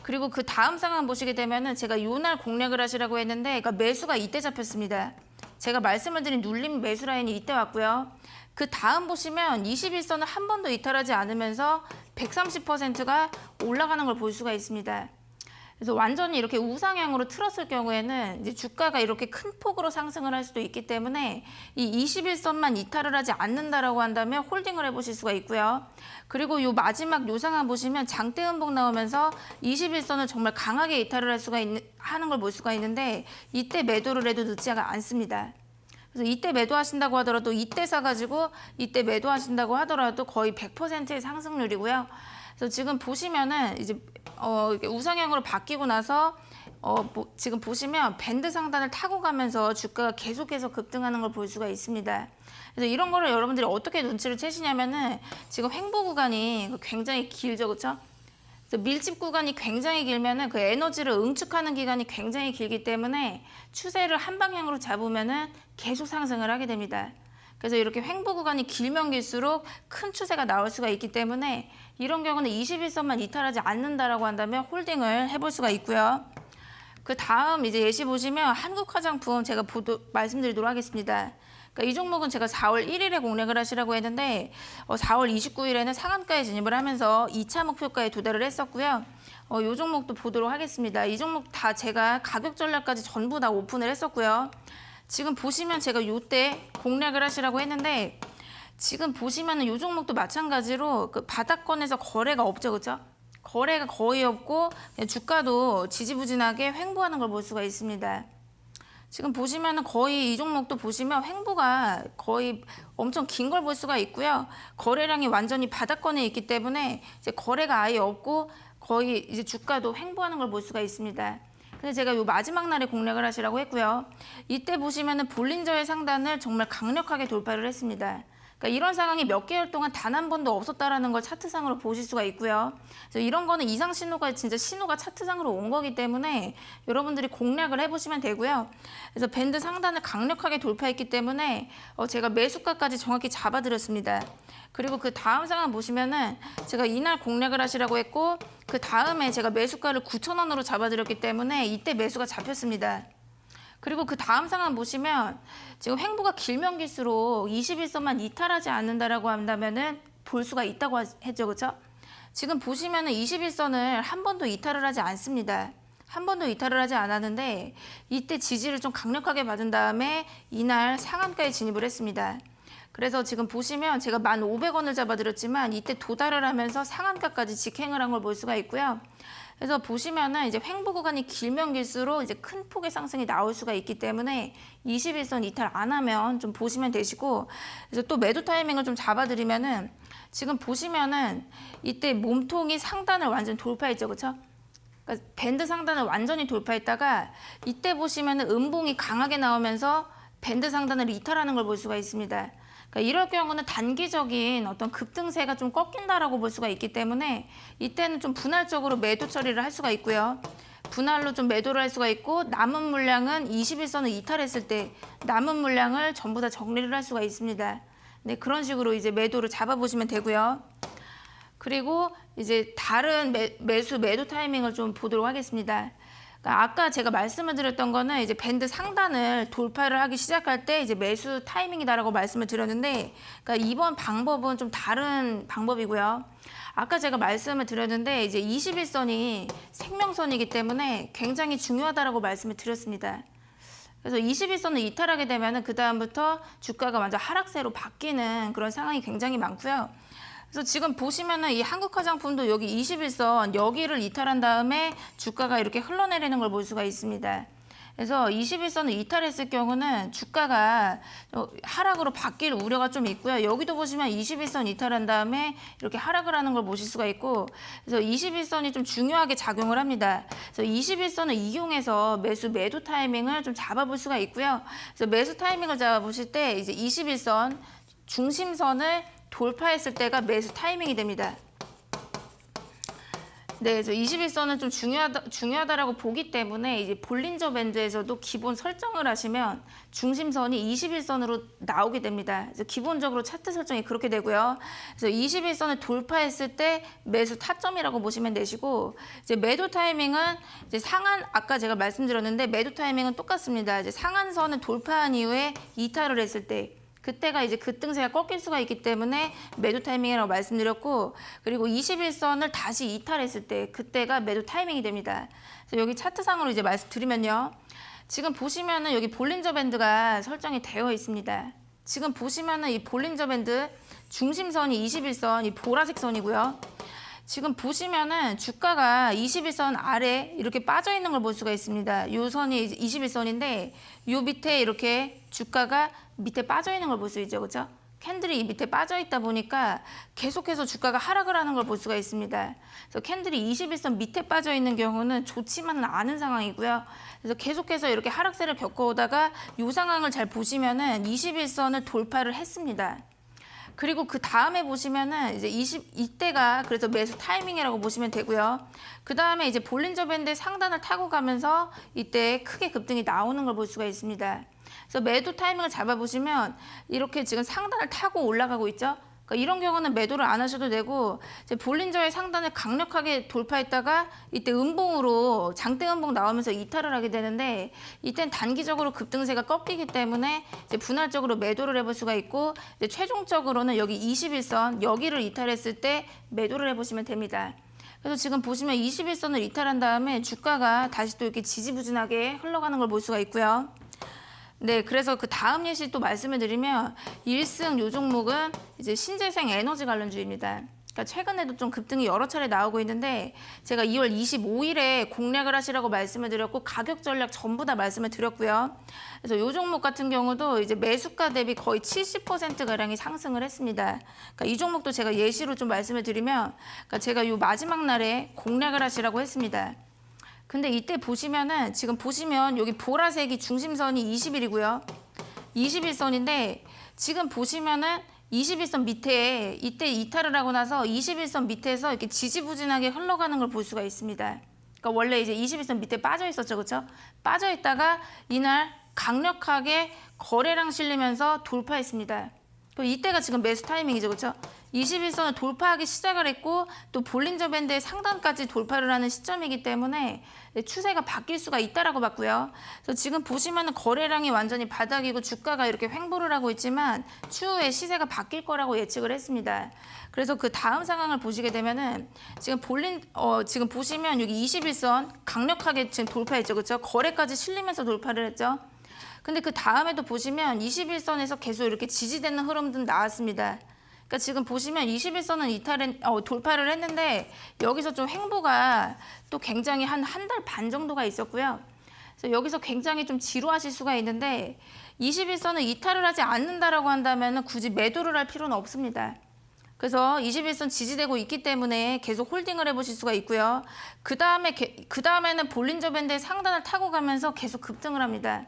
그리고 그 다음 상황 보시게 되면은 제가 요날 공략을 하시라고 했는데 그러니까 매수가 이때 잡혔습니다. 제가 말씀을 드린 눌림 매수 라인이 이때 왔고요. 그 다음 보시면 21선을 한 번도 이탈하지 않으면서 130%가 올라가는 걸 볼 수가 있습니다. 그래서 완전히 이렇게 우상향으로 틀었을 경우에는 이제 주가가 이렇게 큰 폭으로 상승을 할 수도 있기 때문에 이 21선만 이탈을 하지 않는다라고 한다면 홀딩을 해보실 수가 있고요. 그리고 요 마지막 요 상황 보시면 장대 음봉 나오면서 21선을 정말 강하게 이탈을 하는 걸 볼 수가 있는데 이때 매도를 해도 늦지가 않습니다. 그래서 이때 매도하신다고 하더라도 이때 사가지고 이때 매도하신다고 하더라도 거의 100%의 상승률이고요. 그래서 지금 보시면은 이제 이렇게 우상향으로 바뀌고 나서 지금 보시면 밴드 상단을 타고 가면서 주가가 계속해서 급등하는 걸 볼 수가 있습니다. 그래서 이런 거를 여러분들이 어떻게 눈치를 채시냐면은 지금 횡보 구간이 굉장히 길죠, 그렇죠? 그래서 밀집 구간이 굉장히 길면은 그 에너지를 응축하는 기간이 굉장히 길기 때문에 추세를 한 방향으로 잡으면은 계속 상승을 하게 됩니다. 그래서 이렇게 횡보 구간이 길면 길수록 큰 추세가 나올 수가 있기 때문에 이런 경우는 21선만 이탈하지 않는다라고 한다면 홀딩을 해볼 수가 있고요. 그 다음 이제 예시 보시면 한국화장품 제가 말씀드리도록 하겠습니다. 그러니까 이 종목은 제가 4월 1일에 공략을 하시라고 했는데 4월 29일에는 상한가에 진입을 하면서 2차 목표가에 도달을 했었고요. 이 종목도 보도록 하겠습니다. 이 종목 다 제가 가격 전략까지 전부 다 오픈을 했었고요. 지금 보시면 제가 이때 공략을 하시라고 했는데 지금 보시면은 이 종목도 마찬가지로 그 바닥권에서 거래가 없죠, 그렇죠? 거래가 거의 없고 그냥 주가도 지지부진하게 횡보하는 걸 볼 수가 있습니다. 지금 보시면은 거의 이 종목도 보시면 횡보가 거의 엄청 긴 걸 볼 수가 있고요. 거래량이 완전히 바닥권에 있기 때문에 이제 거래가 아예 없고 거의 이제 주가도 횡보하는 걸 볼 수가 있습니다. 근데 제가 요 마지막 날에 공략을 하시라고 했고요. 이때 보시면은 볼린저의 상단을 정말 강력하게 돌파를 했습니다. 그러니까 그러니까 이런 상황이 몇 개월 동안 단 한 번도 없었다라는 걸 차트상으로 보실 수가 있고요. 그래서 이런 거는 이상 신호가 진짜 신호가 차트상으로 온 거기 때문에 여러분들이 공략을 해보시면 되고요. 그래서 밴드 상단을 강력하게 돌파했기 때문에 제가 매수가까지 정확히 잡아드렸습니다. 그리고 그 다음 상황 보시면은 제가 이날 공략을 하시라고 했고 그 다음에 제가 매수가를 9,000원으로 잡아드렸기 때문에 이때 매수가 잡혔습니다. 그리고 그 다음 상황 보시면 지금 횡보가 길면 길수록 21선만 이탈하지 않는다라고 한다면은 볼 수가 있다고 했죠, 그렇죠? 지금 보시면은 21선을 한 번도 이탈을 하지 않습니다. 한 번도 이탈을 하지 않았는데 이때 지지를 좀 강력하게 받은 다음에 이날 상한가에 진입을 했습니다. 그래서 지금 보시면 제가 1,500원을 잡아드렸지만 이때 도달을 하면서 상한가까지 직행을 한 걸 볼 수가 있고요. 그래서 보시면은 이제 횡보 구간이 길면 길수록 이제 큰 폭의 상승이 나올 수가 있기 때문에 21선 이탈 안 하면 좀 보시면 되시고, 그래서 또 매도 타이밍을 좀 잡아드리면은 지금 보시면은 이때 몸통이 상단을 완전 돌파했죠, 그렇죠? 그러니까 밴드 상단을 완전히 돌파했다가 이때 보시면은 음봉이 강하게 나오면서 밴드 상단을 이탈하는 걸 볼 수가 있습니다. 그러니까 이럴 경우는 단기적인 어떤 급등세가 좀 꺾인다라고 볼 수가 있기 때문에 이때는 좀 분할적으로 매도 처리를 할 수가 있고요. 분할로 좀 매도를 할 수가 있고 남은 물량은 21선을 이탈했을 때 남은 물량을 전부 다 정리를 할 수가 있습니다. 네, 그런 식으로 이제 매도를 잡아보시면 되고요. 그리고 이제 다른 매도 타이밍을 좀 보도록 하겠습니다. 아까 제가 말씀을 드렸던 거는 이제 밴드 상단을 돌파를 하기 시작할 때 이제 매수 타이밍이다라고 말씀을 드렸는데, 그러니까 이번 방법은 좀 다른 방법이고요. 아까 제가 말씀을 드렸는데 이제 21선이 생명선이기 때문에 굉장히 중요하다라고 말씀을 드렸습니다. 그래서 21선을 이탈하게 되면은 그 다음부터 주가가 완전 하락세로 바뀌는 그런 상황이 굉장히 많고요. 그래서 지금 보시면은 이 한국 화장품도 여기 21선 여기를 이탈한 다음에 주가가 이렇게 흘러내리는 걸 볼 수가 있습니다. 그래서 21선을 이탈했을 경우는 주가가 하락으로 바뀔 우려가 좀 있고요. 여기도 보시면 21선 이탈한 다음에 이렇게 하락을 하는 걸 보실 수가 있고, 그래서 21선이 좀 중요하게 작용을 합니다. 그래서 21선을 이용해서 매도 타이밍을 좀 잡아볼 수가 있고요. 그래서 매수 타이밍을 잡아보실 때 이제 21선 중심선을 돌파했을 때가 매수 타이밍이 됩니다. 네, 그래서 21선은 좀 중요하다라고 보기 때문에 이제 볼린저 밴드에서도 기본 설정을 하시면 중심선이 21선으로 나오게 됩니다. 그래서 기본적으로 차트 설정이 그렇게 되고요. 그래서 21선을 돌파했을 때 매수 타점이라고 보시면 되시고, 이제 매도 타이밍은 이제 아까 제가 말씀드렸는데 매도 타이밍은 똑같습니다. 이제 상한선을 돌파한 이후에 이탈을 했을 때 그때가 이제 급등세가 꺾일 수가 있기 때문에 매도 타이밍이라고 말씀드렸고, 그리고 21선을 다시 이탈했을 때 그때가 매도 타이밍이 됩니다. 그래서 여기 차트상으로 이제 말씀드리면요. 지금 보시면은 여기 볼린저 밴드가 설정이 되어 있습니다. 지금 보시면은 이 볼린저 밴드 중심선이 21선, 이 보라색 선이고요. 지금 보시면은 주가가 21선 아래 이렇게 빠져 있는 걸 볼 수가 있습니다. 이 선이 21선인데 이 밑에 이렇게 주가가 밑에 빠져 있는 걸 볼 수 있죠, 그렇죠? 캔들이 이 밑에 빠져 있다 보니까 계속해서 주가가 하락을 하는 걸 볼 수가 있습니다. 그래서 캔들이 21선 밑에 빠져 있는 경우는 좋지만은 않은 상황이고요. 그래서 계속해서 이렇게 하락세를 겪어오다가 이 상황을 잘 보시면은 21선을 돌파를 했습니다. 그리고 그 다음에 보시면은 이제 이때가 그래서 매수 타이밍이라고 보시면 되고요. 그 다음에 이제 볼린저 밴드 상단을 타고 가면서 이때 크게 급등이 나오는 걸 볼 수가 있습니다. 그래서 매도 타이밍을 잡아보시면 이렇게 지금 상단을 타고 올라가고 있죠. 그러니까 이런 경우는 매도를 안 하셔도 되고, 이제 볼린저의 상단을 강력하게 돌파했다가 이때 음봉으로 장대 음봉 나오면서 이탈을 하게 되는데, 이때는 단기적으로 급등세가 꺾이기 때문에 이제 분할적으로 매도를 해볼 수가 있고, 이제 최종적으로는 여기 21선 여기를 이탈했을 때 매도를 해보시면 됩니다. 그래서 지금 보시면 21선을 이탈한 다음에 주가가 다시 또 이렇게 지지부진하게 흘러가는 걸 볼 수가 있고요. 네, 그래서 그 다음 예시 또 말씀을 드리면 1승 요 종목은 이제 신재생 에너지 관련주입니다. 그러니까 최근에도 좀 급등이 여러 차례 나오고 있는데 제가 2월 25일에 공략을 하시라고 말씀을 드렸고 가격 전략 전부 다 말씀을 드렸고요. 그래서 요 종목 같은 경우도 이제 매수가 대비 거의 70%가량이 상승을 했습니다. 그러니까 이 종목도 제가 예시로 좀 말씀을 드리면, 그러니까 제가 요 마지막 날에 공략을 하시라고 했습니다. 근데 이때 보시면은 지금 보시면 여기 보라색이 중심선이 20일이고요. 21선인데 지금 보시면은 21선 밑에 이때 이탈을 하고 나서 21선 밑에서 이렇게 지지부진하게 흘러가는 걸 볼 수가 있습니다. 그러니까 원래 이제 21선 밑에 빠져 있었죠, 그렇죠? 빠져 있다가 이날 강력하게 거래량 실리면서 돌파했습니다. 이때가 지금 매수 타이밍이죠, 그렇죠? 21선을 돌파하기 시작을 했고 또 볼린저 밴드의 상단까지 돌파를 하는 시점이기 때문에 추세가 바뀔 수가 있다라고 봤고요. 그래서 지금 보시면은 거래량이 완전히 바닥이고 주가가 이렇게 횡보를 하고 있지만 추후에 시세가 바뀔 거라고 예측을 했습니다. 그래서 그 다음 상황을 보시게 되면은 지금 지금 보시면 여기 21선 강력하게 지금 돌파했죠, 그렇죠? 거래까지 실리면서 돌파를 했죠. 근데 그 다음에도 보시면 21선에서 계속 이렇게 지지되는 흐름도 나왔습니다. 그러니까 지금 보시면 21선은 돌파를 했는데 여기서 좀 횡보가 또 굉장히 한 달 반 정도가 있었고요. 그래서 여기서 굉장히 좀 지루하실 수가 있는데 21선은 이탈을 하지 않는다라고 한다면 굳이 매도를 할 필요는 없습니다. 그래서 21선 지지되고 있기 때문에 계속 홀딩을 해보실 수가 있고요. 그 다음에는 볼린저 밴드의 상단을 타고 가면서 계속 급등을 합니다.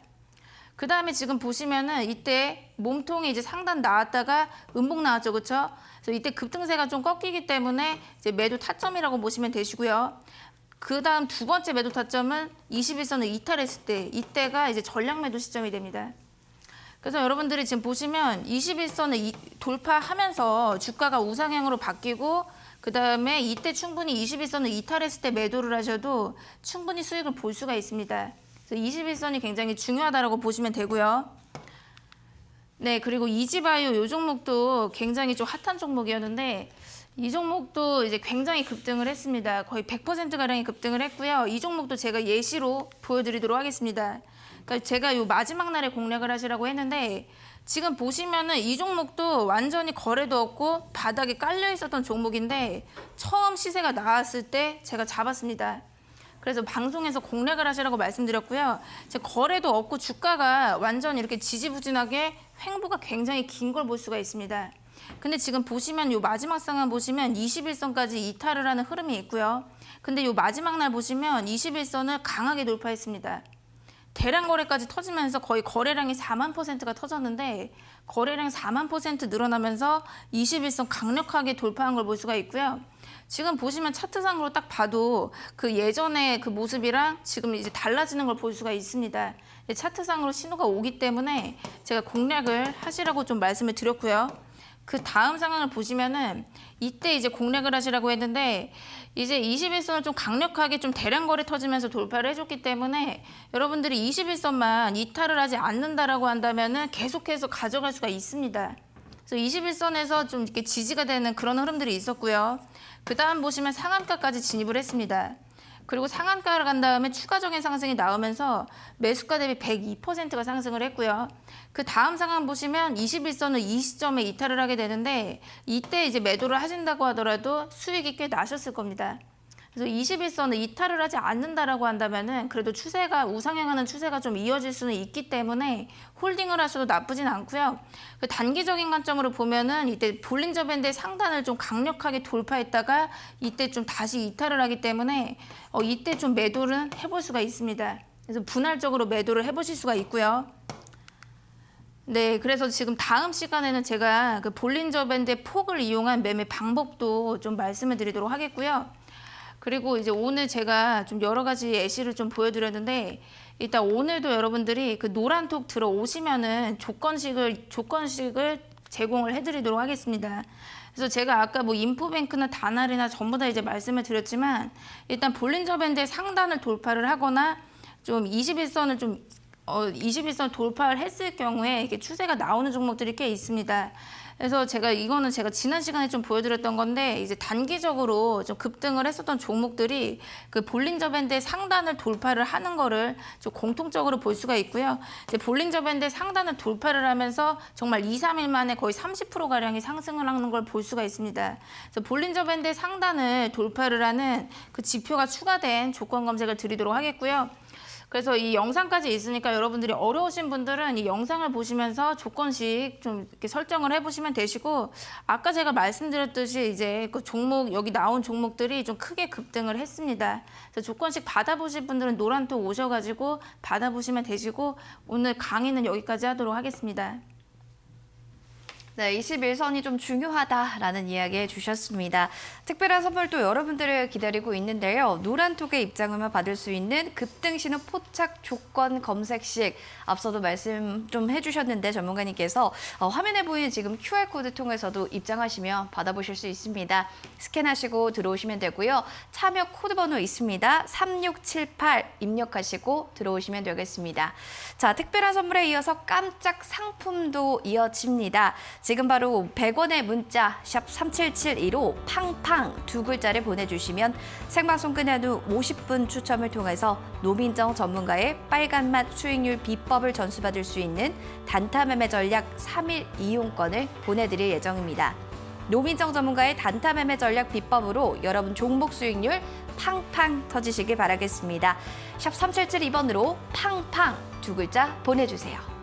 그 다음에 지금 보시면은 이때 몸통이 이제 상단 나왔다가 음봉 나왔죠, 그렇죠? 그래서 이때 급등세가 좀 꺾이기 때문에 이제 매도 타점이라고 보시면 되시고요. 그 다음 두 번째 매도 타점은 21선을 이탈했을 때, 이때가 이제 전략 매도 시점이 됩니다. 그래서 여러분들이 지금 보시면 21선을 돌파하면서 주가가 우상향으로 바뀌고 그 다음에 이때 충분히 21선을 이탈했을 때 매도를 하셔도 충분히 수익을 볼 수가 있습니다. 21선이 굉장히 중요하다고 보시면 되고요. 네, 그리고 이지바이오 이 종목도 굉장히 좀 핫한 종목이었는데 이 종목도 이제 굉장히 급등을 했습니다. 거의 100%가량이 급등을 했고요. 이 종목도 제가 예시로 보여드리도록 하겠습니다. 그러니까 제가 이 마지막 날에 공략을 하시라고 했는데 지금 보시면은 이 종목도 완전히 거래도 없고 바닥에 깔려 있었던 종목인데 처음 시세가 나왔을 때 제가 잡았습니다. 그래서 방송에서 공략을 하시라고 말씀드렸고요. 제 거래도 없고 주가가 완전 이렇게 지지부진하게 횡보가 굉장히 긴 걸 볼 수가 있습니다. 근데 지금 보시면 요 마지막 상황 보시면 21선까지 이탈을 하는 흐름이 있고요. 근데 요 마지막 날 보시면 21선을 강하게 돌파했습니다. 대량 거래까지 터지면서 거의 거래량이 4만%가 터졌는데 거래량이 4만% 늘어나면서 21선 강력하게 돌파한 걸 볼 수가 있고요. 지금 보시면 차트상으로 딱 봐도 그 예전의 그 모습이랑 지금 이제 달라지는 걸 볼 수가 있습니다. 차트상으로 신호가 오기 때문에 제가 공략을 하시라고 좀 말씀을 드렸고요. 그 다음 상황을 보시면은 이때 이제 공략을 하시라고 했는데 이제 21선을 좀 강력하게 좀 대량 거래 터지면서 돌파를 해줬기 때문에 여러분들이 21선만 이탈을 하지 않는다라고 한다면은 계속해서 가져갈 수가 있습니다. 그래서 21선에서 좀 이렇게 지지가 되는 그런 흐름들이 있었고요. 그 다음 보시면 상한가까지 진입을 했습니다. 그리고 상한가를 간 다음에 추가적인 상승이 나오면서 매수가 대비 102%가 상승을 했고요. 그 다음 상황 보시면 21선을 이 시점에 이탈을 하게 되는데 이때 이제 매도를 하신다고 하더라도 수익이 꽤 나셨을 겁니다. 그래서 21선을 이탈을 하지 않는다라고 한다면은 그래도 추세가 우상향하는 추세가 좀 이어질 수는 있기 때문에 홀딩을 하셔도 나쁘진 않고요. 그 단기적인 관점으로 보면은 이때 볼린저 밴드의 상단을 좀 강력하게 돌파했다가 이때 좀 다시 이탈을 하기 때문에 이때 좀 매도를 해볼 수가 있습니다. 그래서 분할적으로 매도를 해보실 수가 있고요. 네, 그래서 지금 다음 시간에는 제가 그 볼린저 밴드의 폭을 이용한 매매 방법도 좀 말씀을 드리도록 하겠고요. 그리고 이제 오늘 제가 좀 여러 가지 예시를 좀 보여드렸는데 일단 오늘도 여러분들이 그 노란톡 들어오시면은 조건식을 제공을 해드리도록 하겠습니다. 그래서 제가 아까 뭐 인포뱅크나 다날이나 전부 다 이제 말씀을 드렸지만 일단 볼린저 밴드의 상단을 돌파를 하거나 좀 21선 돌파를 했을 경우에 이게 추세가 나오는 종목들이 꽤 있습니다. 그래서 이거는 제가 지난 시간에 좀 보여드렸던 건데 이제 단기적으로 좀 급등을 했었던 종목들이 그 볼린저 밴드의 상단을 돌파를 하는 거를 좀 공통적으로 볼 수가 있고요. 이제 볼린저 밴드의 상단을 돌파를 하면서 정말 2, 3일 만에 거의 30%가량이 상승을 하는 걸 볼 수가 있습니다. 그래서 볼린저 밴드의 상단을 돌파를 하는 그 지표가 추가된 조건 검색을 드리도록 하겠고요. 그래서 이 영상까지 있으니까 여러분들이 어려우신 분들은 이 영상을 보시면서 조건식 좀 이렇게 설정을 해보시면 되시고 아까 제가 말씀드렸듯이 이제 그 종목 여기 나온 종목들이 좀 크게 급등을 했습니다. 그래서 조건식 받아보실 분들은 노란톡 오셔가지고 받아보시면 되시고 오늘 강의는 여기까지 하도록 하겠습니다. 네, 21선이 좀 중요하다라는 이야기 해주셨습니다. 특별한 선물도 여러분들을 기다리고 있는데요. 노란톡에 입장하면 받을 수 있는 급등신호 포착 조건 검색식 앞서도 말씀 좀 해주셨는데 전문가님께서 화면에 보이는 지금 QR코드 통해서도 입장하시면 받아보실 수 있습니다. 스캔하시고 들어오시면 되고요. 참여 코드 번호 있습니다. 3678 입력하시고 들어오시면 되겠습니다. 자, 특별한 선물에 이어서 깜짝 상품도 이어집니다. 지금 바로 100원의 문자 샵 37715 팡팡 두 글자를 보내주시면 생방송 끝난 후 50분 추첨을 통해서 노민정 전문가의 빨간맛 수익률 비법을 전수받을 수 있는 단타 매매 전략 3일 이용권을 보내드릴 예정입니다. 노민정 전문가의 단타 매매 전략 비법으로 여러분 종목 수익률 팡팡 터지시길 바라겠습니다. 샵 3772번으로 팡팡 두 글자 보내주세요.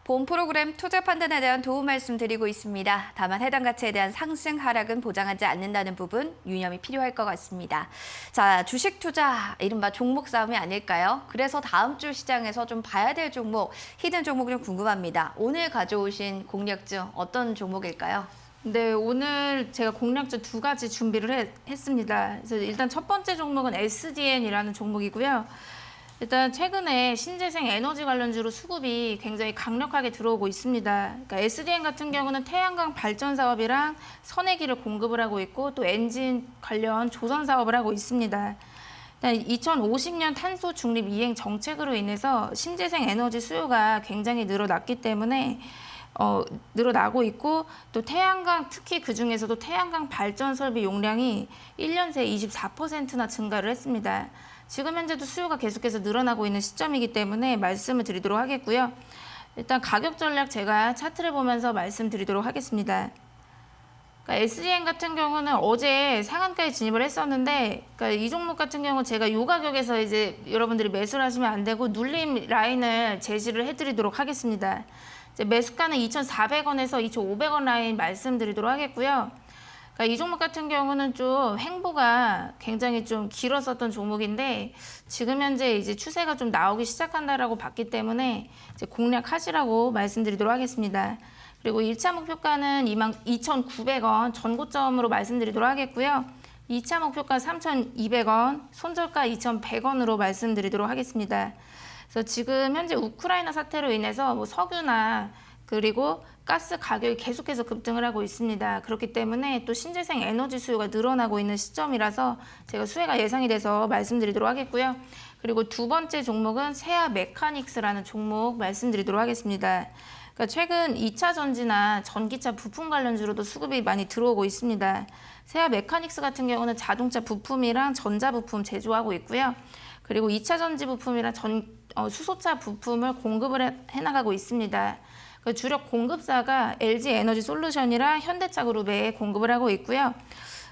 본 프로그램 투자 판단에 대한 도움 말씀드리고 있습니다. 다만 해당 가치에 대한 상승 하락은 보장하지 않는다는 부분 유념이 필요할 것 같습니다. 자, 주식 투자 이른바 종목 싸움이 아닐까요? 그래서 다음 주 시장에서 좀 봐야 될 종목, 히든 종목 좀 궁금합니다. 오늘 가져오신 공략주 어떤 종목일까요? 네, 오늘 제가 공략주 두 가지 준비를 했습니다. 그래서 일단 첫 번째 종목은 SDN이라는 종목이고요. 일단 최근에 신재생 에너지 관련주로 수급이 굉장히 강력하게 들어오고 있습니다. 그러니까 SDN 같은 경우는 태양광 발전 사업이랑 선해기를 공급을 하고 있고 또 엔진 관련 조선 사업을 하고 있습니다. 2050년 탄소 중립 이행 정책으로 인해서 신재생 에너지 수요가 굉장히 늘어났기 때문에 늘어나고 있고 또 태양광 특히 그중에서도 태양광 발전 설비 용량이 1년 새 24%나 증가를 했습니다. 지금 현재도 수요가 계속해서 늘어나고 있는 시점이기 때문에 말씀을 드리도록 하겠고요. 일단 가격 전략 제가 차트를 보면서 말씀드리도록 하겠습니다. 그러니까 SDN 같은 경우는 어제 상한가에 진입을 했었는데, 그러니까 이 종목 같은 경우 제가 이 가격에서 이제 여러분들이 매수를 하시면 안 되고 눌림 라인을 제시를 해드리도록 하겠습니다. 이제 매수가는 2,400원에서 2,500원 라인 말씀드리도록 하겠고요. 그러니까 이 종목 같은 경우는 좀 횡보가 굉장히 좀 길었었던 종목인데 지금 현재 이제 추세가 좀 나오기 시작한다라고 봤기 때문에 이제 공략하시라고 말씀드리도록 하겠습니다. 그리고 1차 목표가는 22,900원 전고점으로 말씀드리도록 하겠고요. 2차 목표가 3,200원, 손절가 2,100원으로 말씀드리도록 하겠습니다. 그래서 지금 현재 우크라이나 사태로 인해서 뭐 석유나 그리고 가스 가격이 계속해서 급등을 하고 있습니다. 그렇기 때문에 또 신재생 에너지 수요가 늘어나고 있는 시점이라서 제가 수혜가 예상이 돼서 말씀드리도록 하겠고요. 그리고 두 번째 종목은 세아 메카닉스라는 종목 말씀드리도록 하겠습니다. 그러니까 최근 2차 전지나 전기차 부품 관련주로도 수급이 많이 들어오고 있습니다. 세아 메카닉스 같은 경우는 자동차 부품이랑 전자 부품 제조하고 있고요. 그리고 2차 전지 부품이랑 수소차 부품을 공급을 해나가고 있습니다. 주력 공급사가 LG 에너지 솔루션이랑 현대차 그룹에 공급을 하고 있고요.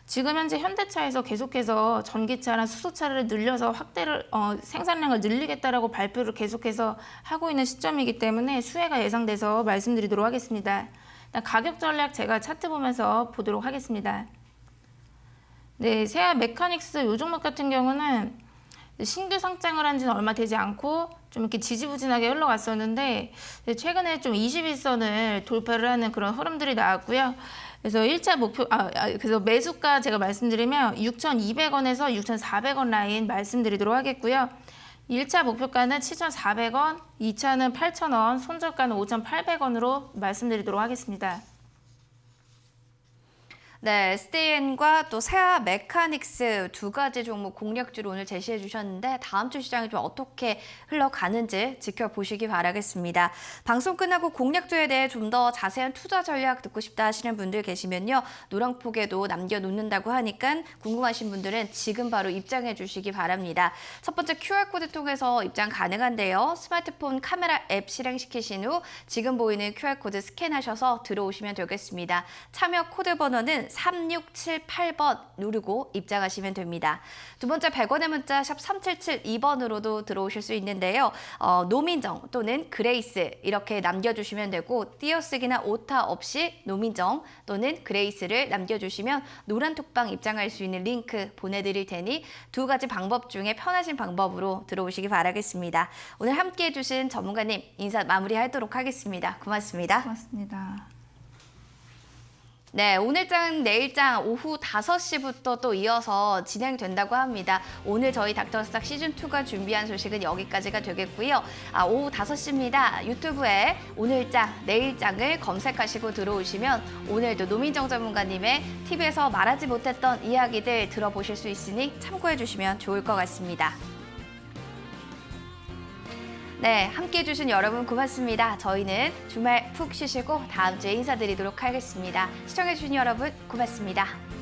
지금 현재 현대차에서 계속해서 전기차나 수소차를 늘려서 생산량을 늘리겠다라고 발표를 계속해서 하고 있는 시점이기 때문에 수혜가 예상돼서 말씀드리도록 하겠습니다. 가격 전략 제가 차트 보면서 보도록 하겠습니다. 네, 세아 메카닉스 이 종목 같은 경우는 신규 상장을 한 지는 얼마 되지 않고 좀 이렇게 지지부진하게 흘러갔었는데 최근에 좀 21선을 돌파를 하는 그런 흐름들이 나왔고요. 그래서 1차 목표, 그래서 매수가 제가 말씀드리면 6,200원에서 6,400원 라인 말씀드리도록 하겠고요. 1차 목표가는 7,400원, 2차는 8,000원, 손절가는 5,800원으로 말씀드리도록 하겠습니다. 네, SDN과 또 세아 메카닉스 두 가지 종목 공략주를 오늘 제시해 주셨는데 다음 주 시장이 좀 어떻게 흘러가는지 지켜보시기 바라겠습니다. 방송 끝나고 공략주에 대해 좀 더 자세한 투자 전략 듣고 싶다 하시는 분들 계시면요. 노랑폭에도 남겨놓는다고 하니까 궁금하신 분들은 지금 바로 입장해 주시기 바랍니다. 첫 번째 QR코드 통해서 입장 가능한데요. 스마트폰 카메라 앱 실행시키신 후 지금 보이는 QR코드 스캔하셔서 들어오시면 되겠습니다. 참여 코드 번호는 3678번 누르고 입장하시면 됩니다. 두 번째 100원의 문자 샵 3772번으로도 들어오실 수 있는데요. 노민정 또는 그레이스 이렇게 남겨주시면 되고 띄어쓰기나 오타 없이 노민정 또는 그레이스를 남겨주시면 노란톡방 입장할 수 있는 링크 보내드릴 테니 두 가지 방법 중에 편하신 방법으로 들어오시기 바라겠습니다. 오늘 함께해 주신 전문가님 인사 마무리하도록 하겠습니다. 고맙습니다. 고맙습니다. 네, 오늘장 내일장 오후 5시부터 또 이어서 진행된다고 합니다. 오늘 저희 닥터스탁 시즌2가 준비한 소식은 여기까지가 되겠고요. 오후 5시입니다. 유튜브에 오늘장, 내일장을 검색하시고 들어오시면 오늘도 노민정 전문가님의 TV에서 말하지 못했던 이야기들 들어보실 수 있으니 참고해 주시면 좋을 것 같습니다. 네, 함께해 주신 여러분 고맙습니다. 저희는 주말 푹 쉬시고 다음 주에 인사드리도록 하겠습니다. 시청해 주신 여러분 고맙습니다.